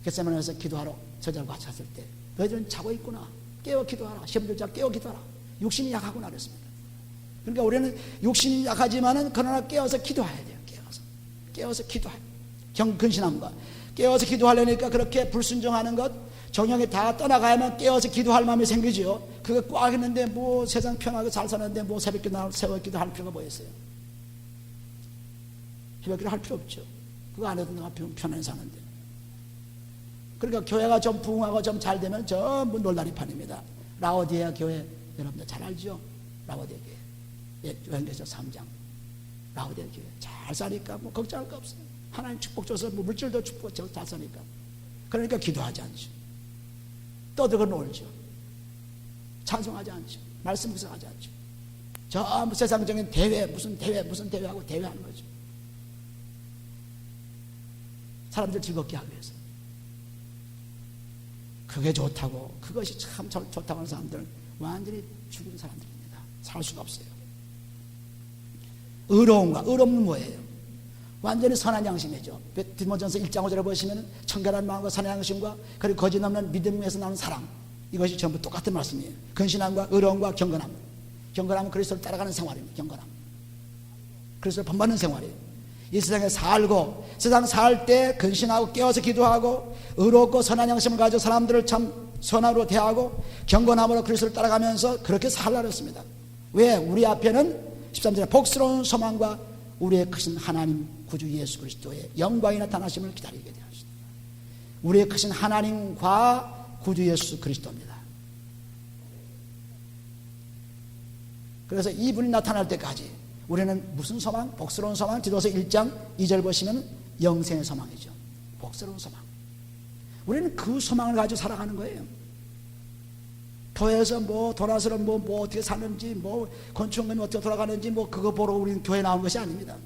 겟세마네에서 기도하러 저자와 같이 갔을 때 너희들은 자고 있구나. 깨어 기도하라. 시험 들자 깨어 기도하라. 육신이 약하구나 그랬습니다. 그러니까 우리는 육신이 약하지만은 그러나 깨어서 기도해야 돼요. 깨어서 기도해. 근신함과 깨어서 기도하려니까 그렇게 불순종하는 것, 정령이 다 떠나가야만 깨어서 기도할 마음이 생기죠. 그거 꽉 했는데 뭐 세상 편하게 잘 사는데 뭐 새벽기도 할 필요가 뭐 있어요? 새벽기도 할 필요 없죠. 그거 안 해도 내가 편안히 사는데. 그러니까 교회가 좀 부흥하고 좀 잘 되면 전부 놀라리판입니다. 라오디게아 교회 여러분들 잘 알죠? 라오디게아 교회. 요한계시록 3장. 라오디게아 교회 잘 사니까 뭐 걱정할 거 없어요. 하나님 축복 줘서 뭐 물질도 축복 줘 잘 사니까. 그러니까 기도하지 않죠. 떠들고 놀죠. 찬송하지 않죠. 말씀 묵상하지 않죠. 전부 세상적인 대회 무슨 대회하고 대회하는 거죠. 사람들 즐겁게 하기 위해서. 그게 좋다고, 그것이 참 좋다고 하는 사람들은 완전히 죽은 사람들입니다. 살 수가 없어요. 의로움은 뭐예요? 완전히 선한 양심이죠. 디모전서 1장 5절에 보시면 청결한 마음과 선한 양심과 그리고 거짓 없는 믿음에서 나오는 사랑, 이것이 전부 똑같은 말씀이에요. 근신함과 의로움과 경건함. 경건함은 그리스도를 따라가는 생활입니다. 경건함. 그리스도를 본받는 생활이에요. 이 세상에 살고, 세상 살 때 근신하고 깨어서 기도하고 의롭고 선한 양심을 가지고 사람들을 참 선하로 대하고 경건함으로 그리스도를 따라가면서 그렇게 살라 그랬습니다. 왜? 우리 앞에는 13절에 복스러운 소망과 우리의 크신 하나님 구주 예수 그리스도의 영광이 나타나심을 기다리게 되었습니다. 우리의 크신 하나님과 구주 예수 그리스도입니다. 그래서 이분이 나타날 때까지 우리는 무슨 소망? 복스러운 소망. 디도서 1장 2절 보시면 영생의 소망이죠. 복스러운 소망. 우리는 그 소망을 가지고 살아가는 거예요. 교회에서 뭐 돌아서 뭐 어떻게 사는지, 뭐 건축원이 어떻게 돌아가는지 뭐 그거 보러 우리는 교회 나온 것이 아닙니다.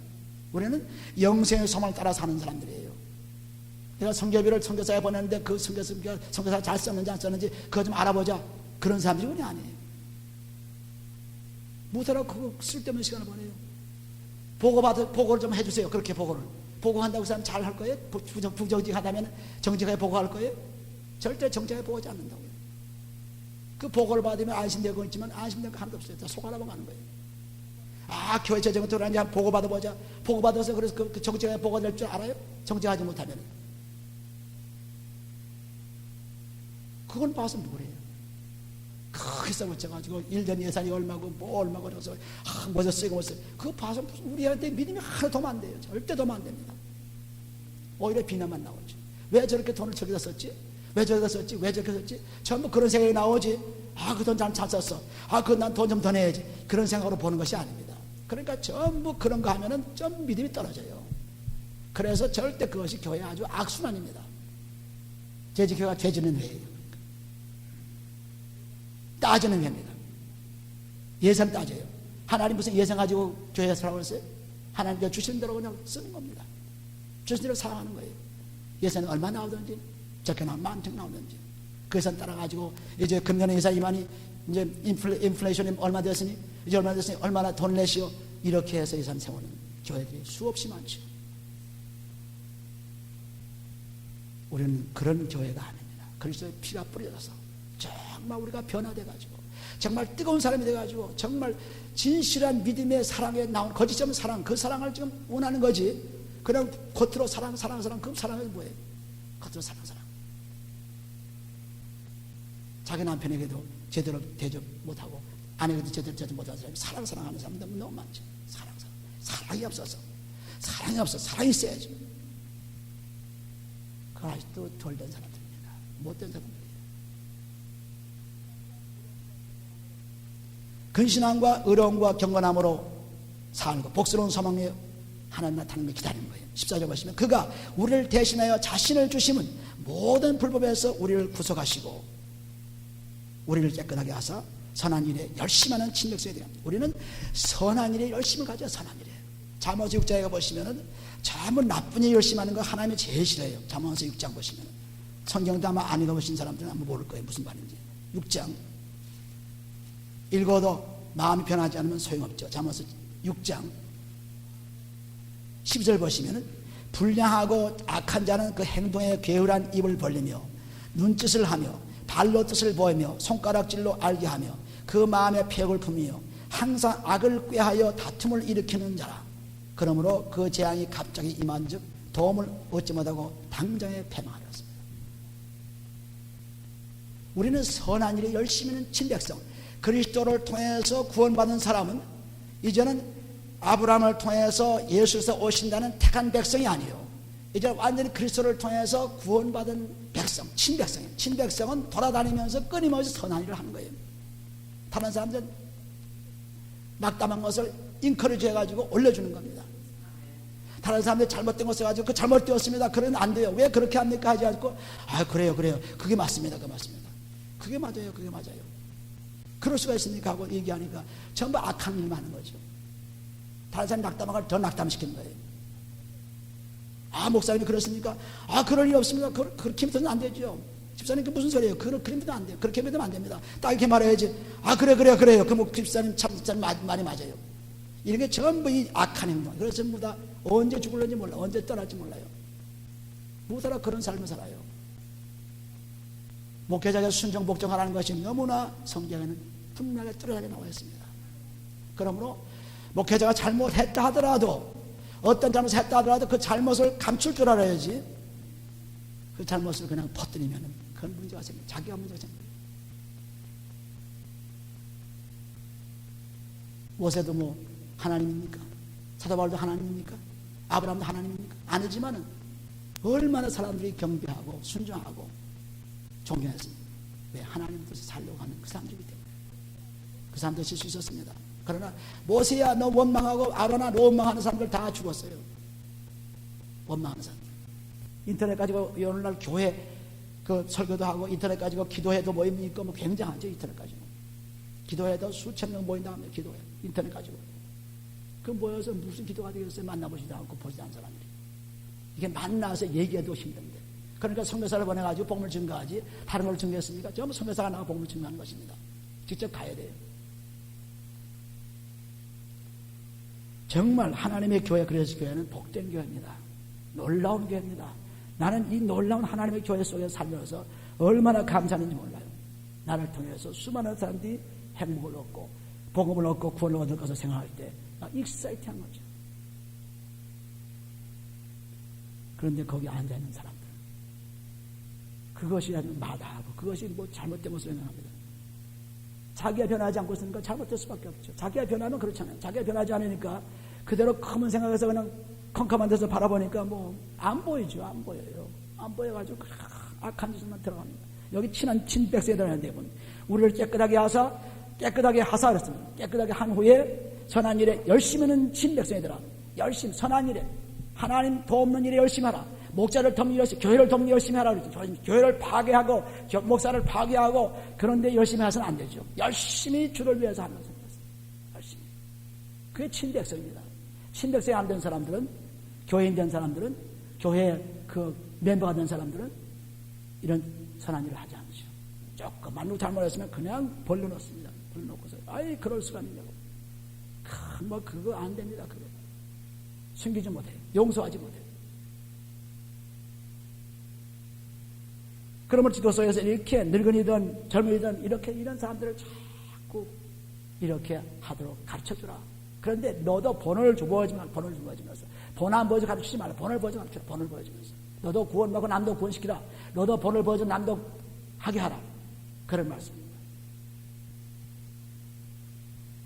우리는 영생의 소망을 따라 사는 사람들이에요. 내가 선교비를 선교사에 보냈는데 그 선교사 잘 썼는지 안 썼는지 그거 좀 알아보자, 그런 사람들이 우리 아니에요. 못하라고 그거 쓸데없는 시간을 보내요. 보고를 좀 해주세요. 그렇게 보고한다고 그 사람 잘 할 거예요? 부정직하다면 정직하게 보고할 거예요? 절대 정직하게 보고하지 않는다고요. 그 보고를 받으면 안심되고 있지만 안심된 거 하나도 없어요. 다 속 알아보고 하는 거예요. 아, 교회 저 정도 들어가는지 한번 보고 받아보자. 보고 받아서 그래서 그 정직하게 보고가 될 줄 알아요? 정직하지 못하면. 그건 봐서 뭐래요? 크게 써붙여가지고 1년 예산이 얼마고 뭐 얼마고 그래서 뭐저 쓰고 뭐 쓰고 그거 봐서 무슨 우리한테 믿음이 하나 더 안 돼요. 절대 더 안 됩니다. 오히려 비난만 나오죠. 왜 저렇게 돈을 저기다 썼지? 왜 저기다 썼지? 왜 저렇게 썼지? 전부 그런 생각이 나오지. 아, 그 돈 잘 썼어. 아, 그 난 돈 좀 더 내야지. 그런 생각으로 보는 것이 아닙니다. 그러니까 전부 그런 거 하면은 좀 믿음이 떨어져요. 그래서 절대 그것이 교회의 아주 악순환입니다. 제지교회가 죄지는 회예요. 따지는 회입니다. 예산 따져요. 하나님 무슨 예산 가지고 교회에 살라고 했어요? 하나님께서 주시는 대로 그냥 쓰는 겁니다. 주시는 대로 사랑하는 거예요. 예산이 얼마 나오든지 적게 나오면 만큼 나오든지 그 예산 따라가지고 이제 금년에 예산 이만이 이제 인플레이션이 얼마 됐으니 이제 얼마 됐으니 얼마나 돈 내시오, 이렇게 해서 예산 세우는 교회들이 수없이 많죠. 우리는 그런 교회가 아닙니다. 그리스도의 피가 뿌려져서 정말 우리가 변화돼가지고 정말 뜨거운 사람이 돼가지고 정말 진실한 믿음의 사랑에 나온 거짓 없는 사랑, 그 사랑을 지금 원하는 거지. 그냥 겉으로 사랑 그 사랑은 뭐예요? 겉으로 사랑 자기 남편에게도 제대로 대접 못하고 아내에게도 제대로 대접 못하는 사람이 사랑하는 사람들 너무 많죠. 사랑이 없어서 사랑이 있어야지. 그 아직도 덜 된 사람들입니다. 못된 사람들. 근신함과 의로움과 경건함으로 살고 복스러운 소망에 하나님 나타나는 걸 기다리는 거예요. 14절 보시면 그가 우리를 대신하여 자신을 주심은 모든 불법에서 우리를 구속하시고 우리를 깨끗하게 하사 선한 일에 열심하는 친력서에 대한 우리는 선한 일에 열심을 가져요. 선한 일에. 잠언서 6장에 보시면은 전부 나쁜 일 열심히 하는 거 하나님이 제일 싫어해요. 잠언서 6장 보시면 성경도 아마 안 읽어보신 사람들은 아마 모를 거예요. 무슨 말인지. 6장 읽어도 마음이 변하지 않으면 소용없죠. 잠언서 6장 10절 보시면은 불량하고 악한 자는 그 행동에 게으란 입을 벌리며 눈짓을 하며 발로 뜻을 보이며 손가락질로 알게 하며 그 마음에 폐역을 품이며 항상 악을 꾀하여 다툼을 일으키는 자라. 그러므로 그 재앙이 갑자기 임한즉 도움을 얻지 못하고 당장에 패망하였습니다. 우리는 선한 일에 열심히 하는 친백성, 그리스도를 통해서 구원받은 사람은 이제는 아브라함을 통해서 예수께서 오신다는 택한 백성이 아니에요. 이제 완전히 그리스도를 통해서 구원받은 백성, 친백성이에요. 친백성은 돌아다니면서 끊임없이 선한 일을 하는 거예요. 다른 사람들은 낙담한 것을 인커리지 해가지고 올려주는 겁니다. 다른 사람들이 잘못된 것을 가지고 그 잘못되었습니다. 그러면 안 돼요. 왜 그렇게 합니까? 하지 않고 그래요. 그게 맞습니다. 그게 맞습니다. 그게 맞아요. 그게 맞아요. 그럴 수가 있습니까? 하고 얘기하니까 전부 악한 일만 하는 거죠. 다른 사람이 낙담한 걸 더 낙담시키는 거예요. 목사님이 그렇습니까? 그럴 일 없습니다. 그렇게 믿으면 안 되죠. 집사님 그 무슨 소리예요? 그렇게 믿으면 안 돼요. 그렇게 믿으면 안 됩니다. 딱 이렇게 말해야지. 그래요. 그럼 집사님 참 말이 맞아요. 이런 게 전부 이 악한 행동. 그래서 전부 다 언제 죽을는지 몰라. 언제 떠날지 몰라요. 무엇하라 그런 삶을 살아요. 목회자가 순종 복종하라는 것이 너무나 성경에는 분명하게 뚜렷하게 나와 있습니다. 그러므로 목회자가 잘못했다 하더라도, 어떤 잘못을 했다 하더라도 그 잘못을 감출 줄 알아야지, 그 잘못을 그냥 퍼뜨리면 그건 문제가 생깁니다. 자기가 문제가 생깁니다. 모세도 하나님입니까? 사도 바울도 하나님입니까? 아브라함도 하나님입니까? 아니지만은 얼마나 사람들이 경배하고 순종하고 존경했습니다. 왜? 하나님 뜻을 살려고 하는 그 사람들이기 때문에. 그 사람들 질 수 있었습니다. 그러나 모세야 너 원망하고 아론아 너 원망하는 사람들 다 죽었어요. 원망하는 사람들. 인터넷 가지고 오늘날 교회 그 설교도 하고 인터넷 가지고 기도회도 모임이 있고 굉장하죠. 인터넷 가지고 기도회도 수천 명 모인다 하면 기도회 인터넷 가지고 그 모여서 무슨 기도가 되겠어요? 만나보지도 않고 보지도 않은 사람들이. 이게 만나서 얘기해도 힘든데. 그러니까 선교사를 보내가지고 복음을 증거하지 다른 걸 증거했습니까? 전부 선교사가 나가 복음을 증거하는 것입니다. 직접 가야 돼요. 정말 하나님의 교회, 그래서 교회는 복된 교회입니다. 놀라운 교회입니다. 나는 이 놀라운 하나님의 교회 속에 살면서 얼마나 감사한지 몰라요. 나를 통해서 수많은 사람들이 행복을 얻고 복음을 얻고 구원을 얻을 것을 생각할 때 익사이트한 거죠. 그런데 거기 앉아있는 사람들, 그것이 아주 마다하고 그것이 잘못된 것을 생각합니다. 자기가 변하지 않고 있으니까 잘못될 수밖에 없죠. 자기가 변하면 그렇잖아요. 자기가 변하지 않으니까 그대로 커먼 생각해서 그냥 컴컴한 데서 바라보니까 안 보이죠. 안 보여요. 안 보여가지고 악한 짓만 들어갑니다. 여기 친한 친백성에 들어가는데 우리를 깨끗하게 하사 그랬습니다. 깨끗하게 한 후에 선한 일에 열심히 하는 친백성에 들어가. 열심히 선한 일에 하나님 도움는 일에 열심히 하라. 목자를 돕는 일 열심히, 교회를 돕는 일 열심히 하라 그랬죠. 교회를 파괴하고 목사를 파괴하고 그런데 열심히 해서는 안 되죠. 열심히 주를 위해서 하는 것입니다. 열심히. 그게 친백성입니다. 친백성이 안 된 사람들은, 교회인 된 사람들은, 교회 그 멤버가 된 사람들은 이런 선한 일을 하지 않죠. 조금만 누구 잘못했으면 그냥 벌려놓습니다. 벌려놓고서 그럴 수가 있냐고. 그거 안 됩니다. 그거 숨기지 못해요. 용서하지 못해요. 그러면 지도소에서 이렇게 늙은이든 젊은이든 이런 사람들을 자꾸 이렇게 하도록 가르쳐주라. 그런데 너도 본을 보여주면서 본 안 보여줘 가르치지 말라. 본을 보여줘 가르쳐라. 본을 보여주면서 너도 구원받고 남도 구원시키라. 너도 본을 보여줘 남도 하게 하라. 그런 말씀입니다.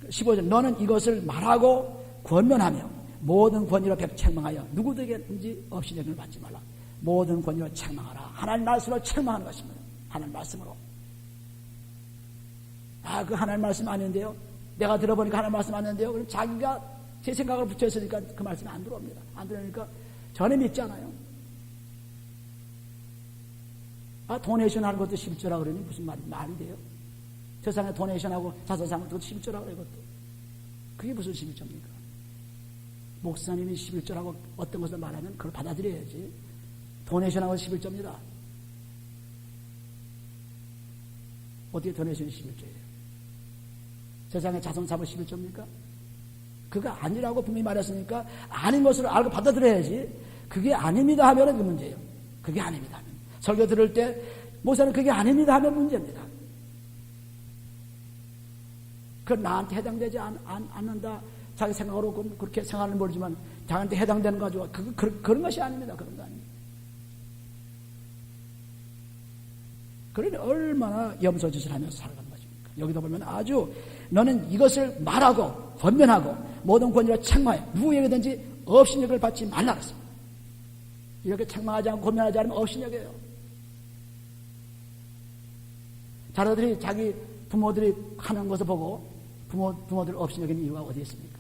15절 너는 이것을 말하고 권면하며 모든 권위로 책망하여 누구에게든지 없이 내를 받지 말라. 모든 권위로 책망하라. 하나님 말씀으로 책망하는 것입니다. 하나님 말씀으로. 그 하나님 말씀 아닌데요. 내가 들어보니까 하나님 말씀 아닌데요. 그럼 자기가 제 생각을 붙여있으니까 그 말씀이 안 들어옵니다. 안 들어오니까 전혀 믿잖아요. 도네이션 하는 것도 11조라 그러니 무슨 말이 돼요? 세상에 도네이션하고 자선상은 그것도 11조라 그래. 그게 무슨 11조입니까? 목사님이 11조라고 어떤 것을 말하면 그걸 받아들여야지. 도네이션하고 11조입니다. 어떻게 도네이션이 11조예요? 세상에 자선사고 11조입니까? 그거 아니라고 분명히 말했으니까 아닌 것을 알고 받아들여야지. 그게 아닙니다 하면 그 문제예요. 그게 아닙니다 하면. 설교 들을 때 목사는 그게 아닙니다 하면 문제입니다. 그건 나한테 해당되지 않는다 자기 생각으로 그렇게 생각하는 모르지만 자기한테 해당되는 거 가지고 그런 것이 아닙니다. 그런 거 아닙니다. 그러니 얼마나 염소짓을 하면서 살아가는 것입니까? 여기도 보면 아주 너는 이것을 말하고 권면하고 모든 권위로 책망해 누구에게든지 업신여길 받지 말라 그랬습니다. 이렇게 책망하지 않고 권면하지 않으면 업신여겨요. 자녀들이 자기 부모들이 하는 것을 보고 부모들 업신여기는 이유가 어디 있습니까?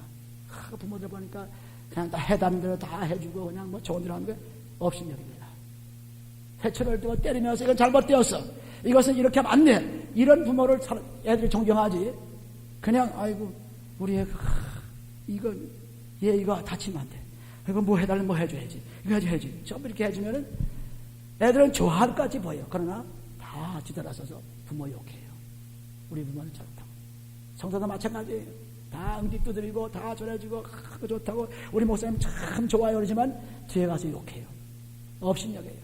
부모들 보니까 그냥 다 해다는 대로 다 해주고 그냥 뭐 좋은 일 하는 게 업신여깁니다. 회초를 두고 때리면서 이건 잘못되었어. 이것은 이렇게 하면 안 돼. 이런 부모를 애들이 존경하지. 그냥 아이고 우리 애가 이건 얘 이거 다치면 안 돼. 이거 뭐 해달라면 뭐 해줘야지. 이거 해줘야지. 전부 이렇게 해주면은 애들은 좋아할 것 같이 보여. 그러나 다 뒤돌아서서 부모 욕해요. 우리 부모는 좋다고. 성도도 마찬가지예요. 다 응집 두드리고 다 전해주고 좋다고 우리 목사님 참 좋아요 그러지만 뒤에 가서 욕해요. 업신여겨요.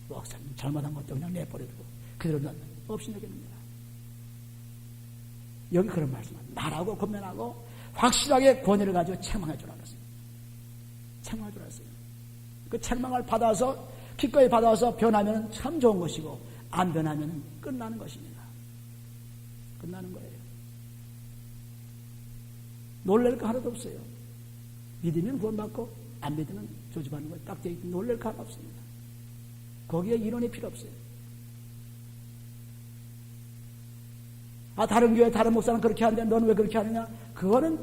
목사님 잘못한 것도 그냥 내버려두고 그대로는 업신여깁니다. 여기 그런 말씀은 말하고 권면하고 확실하게 권위를 가지고 책망해 주라 그랬어요. 책망해 주라 그랬어요. 그 책망을 받아서 기꺼이 받아서 변하면 참 좋은 것이고 안 변하면 끝나는 것입니다. 끝나는 거예요. 놀랄 거 하나도 없어요. 믿으면 구원받고 안 믿으면 조집하는 거예요. 딱 되어있고 놀랄 거 하나 없습니다. 거기에 인원이 필요 없어요. 다른 교회 다른 목사는 그렇게 하는데 너는 왜 그렇게 하느냐? 그거는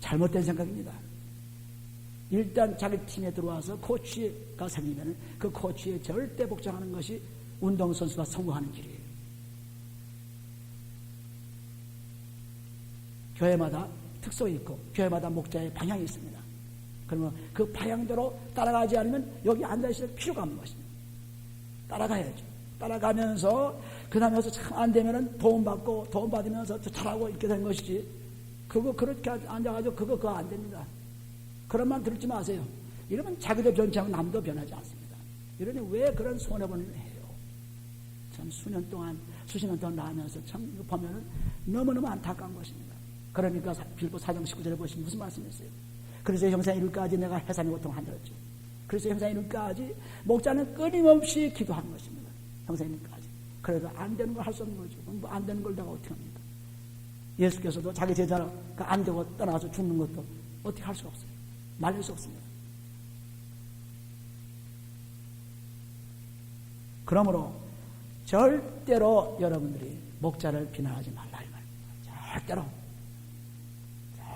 잘못된 생각입니다. 일단 자기 팀에 들어와서 코치가 생기면 그 코치에 절대 복종하는 것이 운동선수가 성공하는 길이에요. 교회마다 특성이 있고 교회마다 목자의 방향이 있습니다. 그러면 그 방향대로 따라가지 않으면 여기 앉아있을 필요가 없는 것입니다. 따라가야죠. 따라가면서 그 다음에 참 안 되면은 도움받고 도움받으면서 잘하고 이렇게 된 것이지 그렇게 앉아가지고 그거 안 됩니다. 그런 말 들지 마세요. 이러면 자기도 변치 않고 남도 변하지 않습니다. 이러니 왜 그런 손해보는 해요? 참 수년 동안 수십 년 동안 나오면서 참 이거 보면은 너무너무 안타까운 것입니다. 그러니까 빌보 4장 19절에 보시면 무슨 말씀이었어요? 그래서 형상 이룰까지 내가 해산의 고통을 한들었죠. 그래서 형상 이룰까지 목자는 끊임없이 기도하는 것입니다. 형상 이룰까지. 그래도 안 되는 걸 할 수 없는 거죠. 뭐 안 되는 걸 내가 어떻게 합니까? 예수께서도 자기 제자가 안 되고 떠나서 죽는 것도 어떻게 할 수가 없어요. 말릴 수 없습니다. 그러므로 절대로 여러분들이 목자를 비난하지 말라 이 말입니다.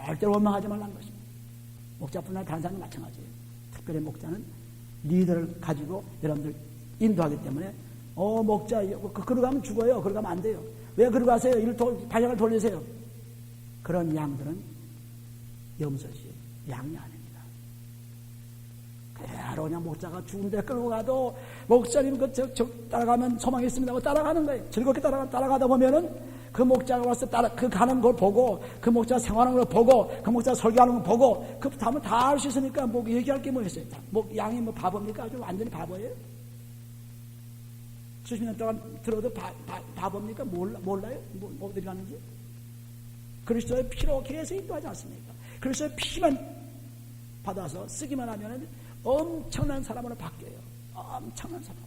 절대로 원망하지 말라는 것입니다. 목자뿐 아니라 다른 사람도 마찬가지예요. 특별히 목자는 리더를 가지고 여러분들 인도하기 때문에 목자 그러고 가면 죽어요. 그러고 가면 안 돼요. 왜 그러고 가세요? 방향을 돌리세요. 그런 양들은 염소지 양이 아닙니다. 그대로 그냥 목자가 죽은데 끌고 가도 목자님 따라가면 소망이 있습니다. 따라가는 거예요. 즐겁게 따라가다 보면은 그 목자가 와서 그 가는 걸 보고 그 목자 생활하는 걸 보고 그 목자 설교하는 걸 보고 그 다음에 다 알 수 있으니까 뭐 얘기할 게 뭐 있어요. 양이 뭐 바보입니까? 아주 완전히 바보예요. 수십 년 동안 들어도 바보입니까? 몰라요? 어디 가는지? 그리스도의 피로 계속 인도하지 않습니까? 그리스도의 피만 받아서 쓰기만 하면 엄청난 사람으로 바뀌어요. 엄청난 사람.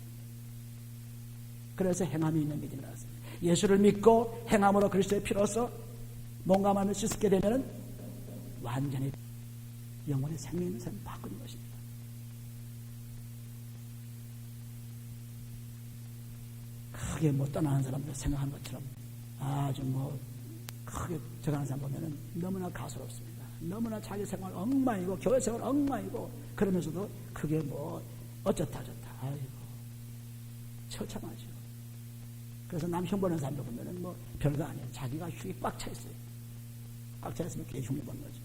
그래서 행함이 있는 믿음이라 했습니다. 예수를 믿고 행함으로 그리스도의 피로서 몸과 마음을 씻게 되면 완전히 영원히 생명 있는 삶을 바꾸는 것입니다. 크게 뭐 떠나는 사람들 생각한 것처럼 아주 뭐 크게 저가는 사람 보면은 너무나 가소롭습니다. 너무나 자기 생활 엉망이고 교회 생활 엉망이고 그러면서도 그게 뭐 어쩌다 아이고 처참하죠. 그래서 남편 보는 사람들 보면은 뭐 별거 아니에요. 자기가 흉이 꽉 차 있어요. 꽉 차 있으면 그게 흉이 보는 거죠.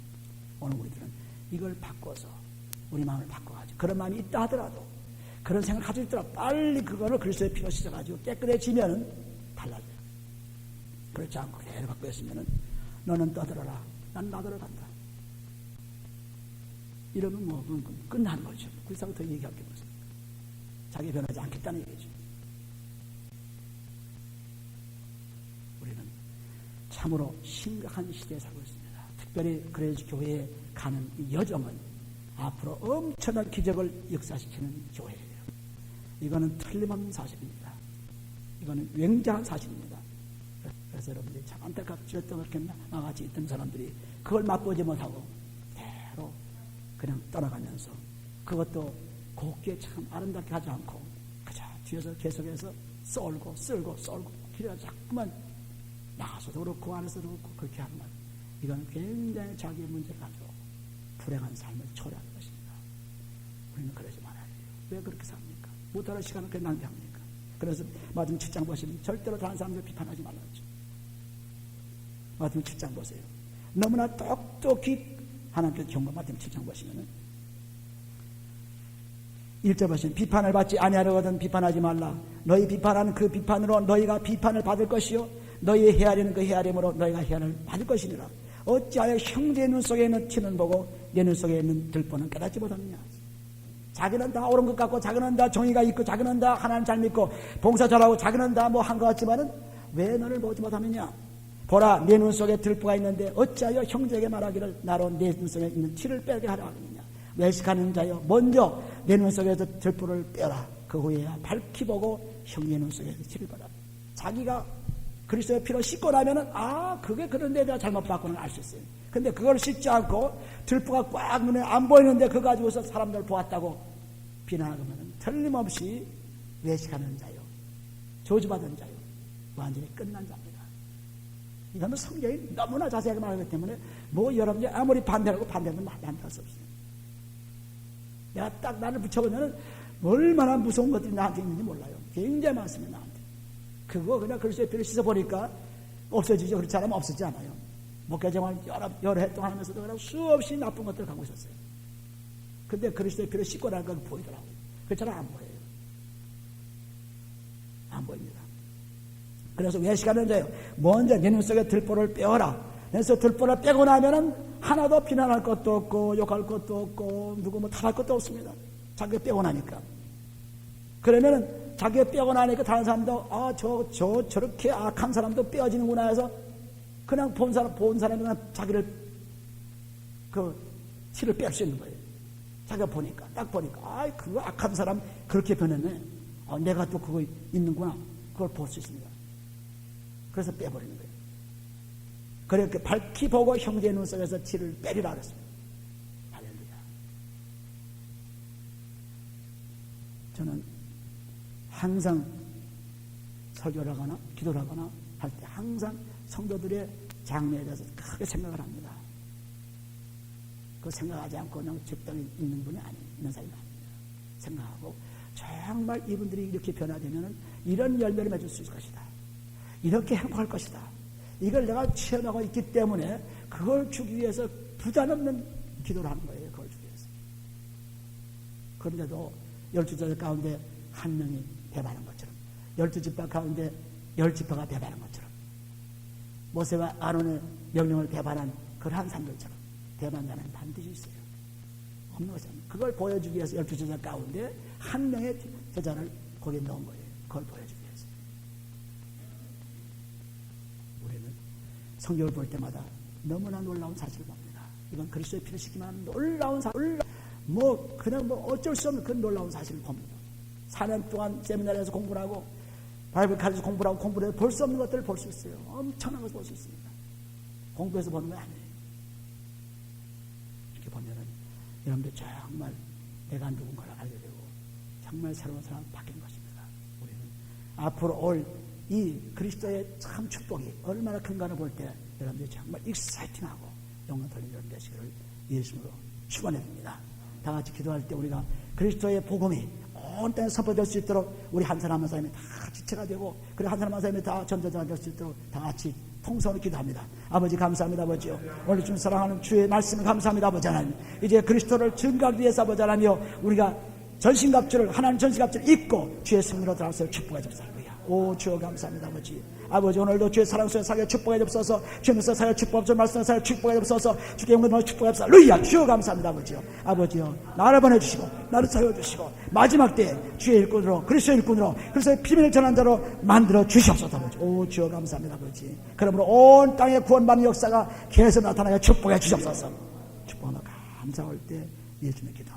오늘 우리들은 이걸 바꿔서 우리 마음을 바꿔가지고 그런 마음이 있다 하더라도 그런 생각을 가지고 있더라도 빨리 그거를 그리스도의 피로 씻어가지고 깨끗해지면은 달라져요. 그렇지 않고 그대로 갖고 있으면은 너는 떠들어라. 난 나더러 간다. 이러면 뭐 끝나는 거죠. 그 이상 더 얘기할 게 없어요. 자기 변하지 않겠다는 얘기죠. 우리는 참으로 심각한 시대에 살고 있습니다. 특별히 그레이스 교회에 가는 이 여정은 앞으로 엄청난 기적을 역사시키는 교회예요. 이거는 틀림없는 사실입니다. 이거는 굉장한 사실입니다. 그래서 여러분들이 참 안타깝죠. 또 그렇게 나같이 있던 사람들이 그걸 맛보지 못하고 대로 그냥 떠나가면서 그것도 곱게 참 아름답게 하지 않고 그저 뒤에서 계속해서 썰고 길에 자꾸만 나가서도 그렇고 안에서도 그렇고 그렇게 하는 말. 이건 굉장히 자기의 문제를 가지고 불행한 삶을 초래하는 것입니다. 우리는 그러지 말아야 돼요. 왜 그렇게 삽니까? 못하는 시간을 그렇게 낭비합니까? 그래서 마지막 7장 보시면 절대로 다른 사람들 비판하지 말라죠. 마지막 7장 보세요. 너무나 똑똑히 하나님께서 경고 마지막 7장 보시면은 1절 보시면 비판을 받지 아니하려거든 비판하지 말라. 너희 비판하는 그 비판으로 너희가 비판을 받을 것이요 너희 헤아리는 그 헤아림으로 너희가 헤아림을 받을 것이니라. 어찌하여 형제의 눈 속에 있는 티는 보고 내 눈 속에 있는 들보는 깨닫지 못하느냐. 자기는 다 옳은 것 같고 자기는 다 정의가 있고 자기는 다 하나님 잘 믿고 봉사 잘하고 자기는 다 뭐 한 것 같지만은 왜 너를 보지 못하느냐. 보라 내 눈 속에 들보가 있는데 어찌하여 형제에게 말하기를 나로 내 눈 속에 있는 티를 빼게 하려 하느냐. 외식하는 자여 먼저 내 눈 속에서 들보를 빼라. 그 후에야 밝히 보고 형제의 눈 속에서 티를 빼라. 자기가 그리스도의 피로 씻고 나면은 그게 그런데 내가 잘못 봤구나 알 수 있어요. 근데 그걸 씻지 않고 들보가 꽉 눈에 안 보이는데 그거 가지고서 사람들 보았다고 비난하면 틀림없이 외식하는 자요 저주받은 자요 완전히 끝난 자입니다. 이거는 성경이 너무나 자세하게 말하기 때문에 뭐 여러분이 아무리 반대하고 반대하면 반대할 수 없어요. 내가 딱 나를 붙여보면 얼마나 무서운 것들이 나한테 있는지 몰라요. 굉장히 많습니다. 나한테. 그거 그냥 그리스도의 피를 씻어보니까 없어지죠. 그렇지 않으면 없어지지 않아요. 목회생활 여러 해 동안 하면서도 그냥 수없이 나쁜 것들을 갖고 있었어요. 근데 그리스도의 피를 씻고 나니까 보이더라고요. 그렇잖아 안 보여요. 안 보입니다. 그래서 외식하는 자요 먼저 내 눈 속에 들보를 빼어라. 그래서 들보를 빼고 나면은 하나도 비난할 것도 없고 욕할 것도 없고 누구 뭐 탓할 것도 없습니다. 자기가 빼고 나니까. 그러면은 자기가 빼고 나니까 다른 사람도 저렇게 악한 사람도 빼어지는구나 해서 그냥 본 사람이 그냥 자기를 그 티를 뺄 수 있는 거예요. 자기가 보니까 딱 보니까 그거 악한 사람 그렇게 변했네. 내가 또 그거 있는구나. 그걸 볼 수 있습니다. 그래서 빼버리는 거예요. 그렇게 밝히 보고 형제의 눈 속에서 티를 빼리라 그랬습니다. 할렐루야. 저는 항상 설교를 하거나 기도를 하거나 할 때 항상 성도들의 장래에 대해서 크게 생각을 합니다. 그 생각하지 않고 그냥 적당히 있는 분이 있는 사람이 아닙니다. 생각하고 정말 이분들이 이렇게 변화되면 이런 열매를 맺을 수 있을 것이다. 이렇게 행복할 것이다. 이걸 내가 체험하고 있기 때문에 그걸 주기 위해서 부담 없는 기도를 하는 거예요. 그걸 주기 위해서. 그런데도 12지파 가운데 한 명이 배반한 것처럼 12지파 가운데 10지파가 배반한 것처럼 모세와 아론의 명령을 배반한 그러한 사람들처럼 배반자는 반드시 있어요. 없는 것이 아니에요. 그걸 보여주기 위해서 12제자 가운데 한 명의 제자를 거기에 넣은 거예요. 그걸 보여주기 위해서. 우리는 성경을 볼 때마다 너무나 놀라운 사실을 봅니다. 이건 그리스도의 피를 씻기만 놀라운 사실, 그냥 어쩔 수 없는 그 놀라운 사실을 봅니다. 4년 동안 세미나리에서 공부를 하고 바이블 가르쳐서 공부를 하고 공부를 해서 볼 수 없는 것들을 볼 수 있어요. 엄청난 것을 볼 수 있습니다. 공부해서 보는 거 아니에요. 이렇게 보면은 여러분들 정말 내가 누군가를 알게 되고 정말 새로운 사람 바뀌는 것입니다. 우리는 앞으로 올 이 그리스도의 참 축복이 얼마나 큰가를 볼 때 여러분들이 정말 익사이팅하고 영광 돌리는 여러분 되시기를 예수님으로 축원해드립니다. 다 같이 기도할 때 우리가 그리스도의 복음이 온 땅에 선포될 수 있도록 우리 한 사람 한 사람이 다 지체가 되고 그리고 한 사람 한 사람이 다 전도자가 될 수 있도록 다 같이 통성으로 기도합니다. 아버지 감사합니다. 아버지요. 오늘 좀 사랑하는 주의 말씀을 감사합니다. 아버지 하나님. 이제 그리스도를 증거하기 위해서 아버지 하나님이요. 우리가 전신갑주를 하나님 전신갑주를 입고 주의 승리로 들어가서 축복해 주옵소서. 오 주여 감사합니다 아버지. 아버지 오늘도 주의 사랑 속에 살게 축복해 주옵소서. 주님께서 살게 축복해 말씀 살게 축복해 주옵소서. 주께 영광을 축복해 주옵소서. 할렐루야. 주여 감사합니다 아버지요. 아버지요 나를 보내주시고 나를 세워주시고 마지막 때에 주의 일꾼으로 그리스도의 일꾼으로 그리스도의 비밀을 전한 자로 만들어 주시옵소서 아버지. 오 주여 감사합니다 아버지. 그러므로 온 땅에 구원받는 역사가 계속 나타나여 축복해 주시옵소서. 축복하며 감사할 때 예수님의 기도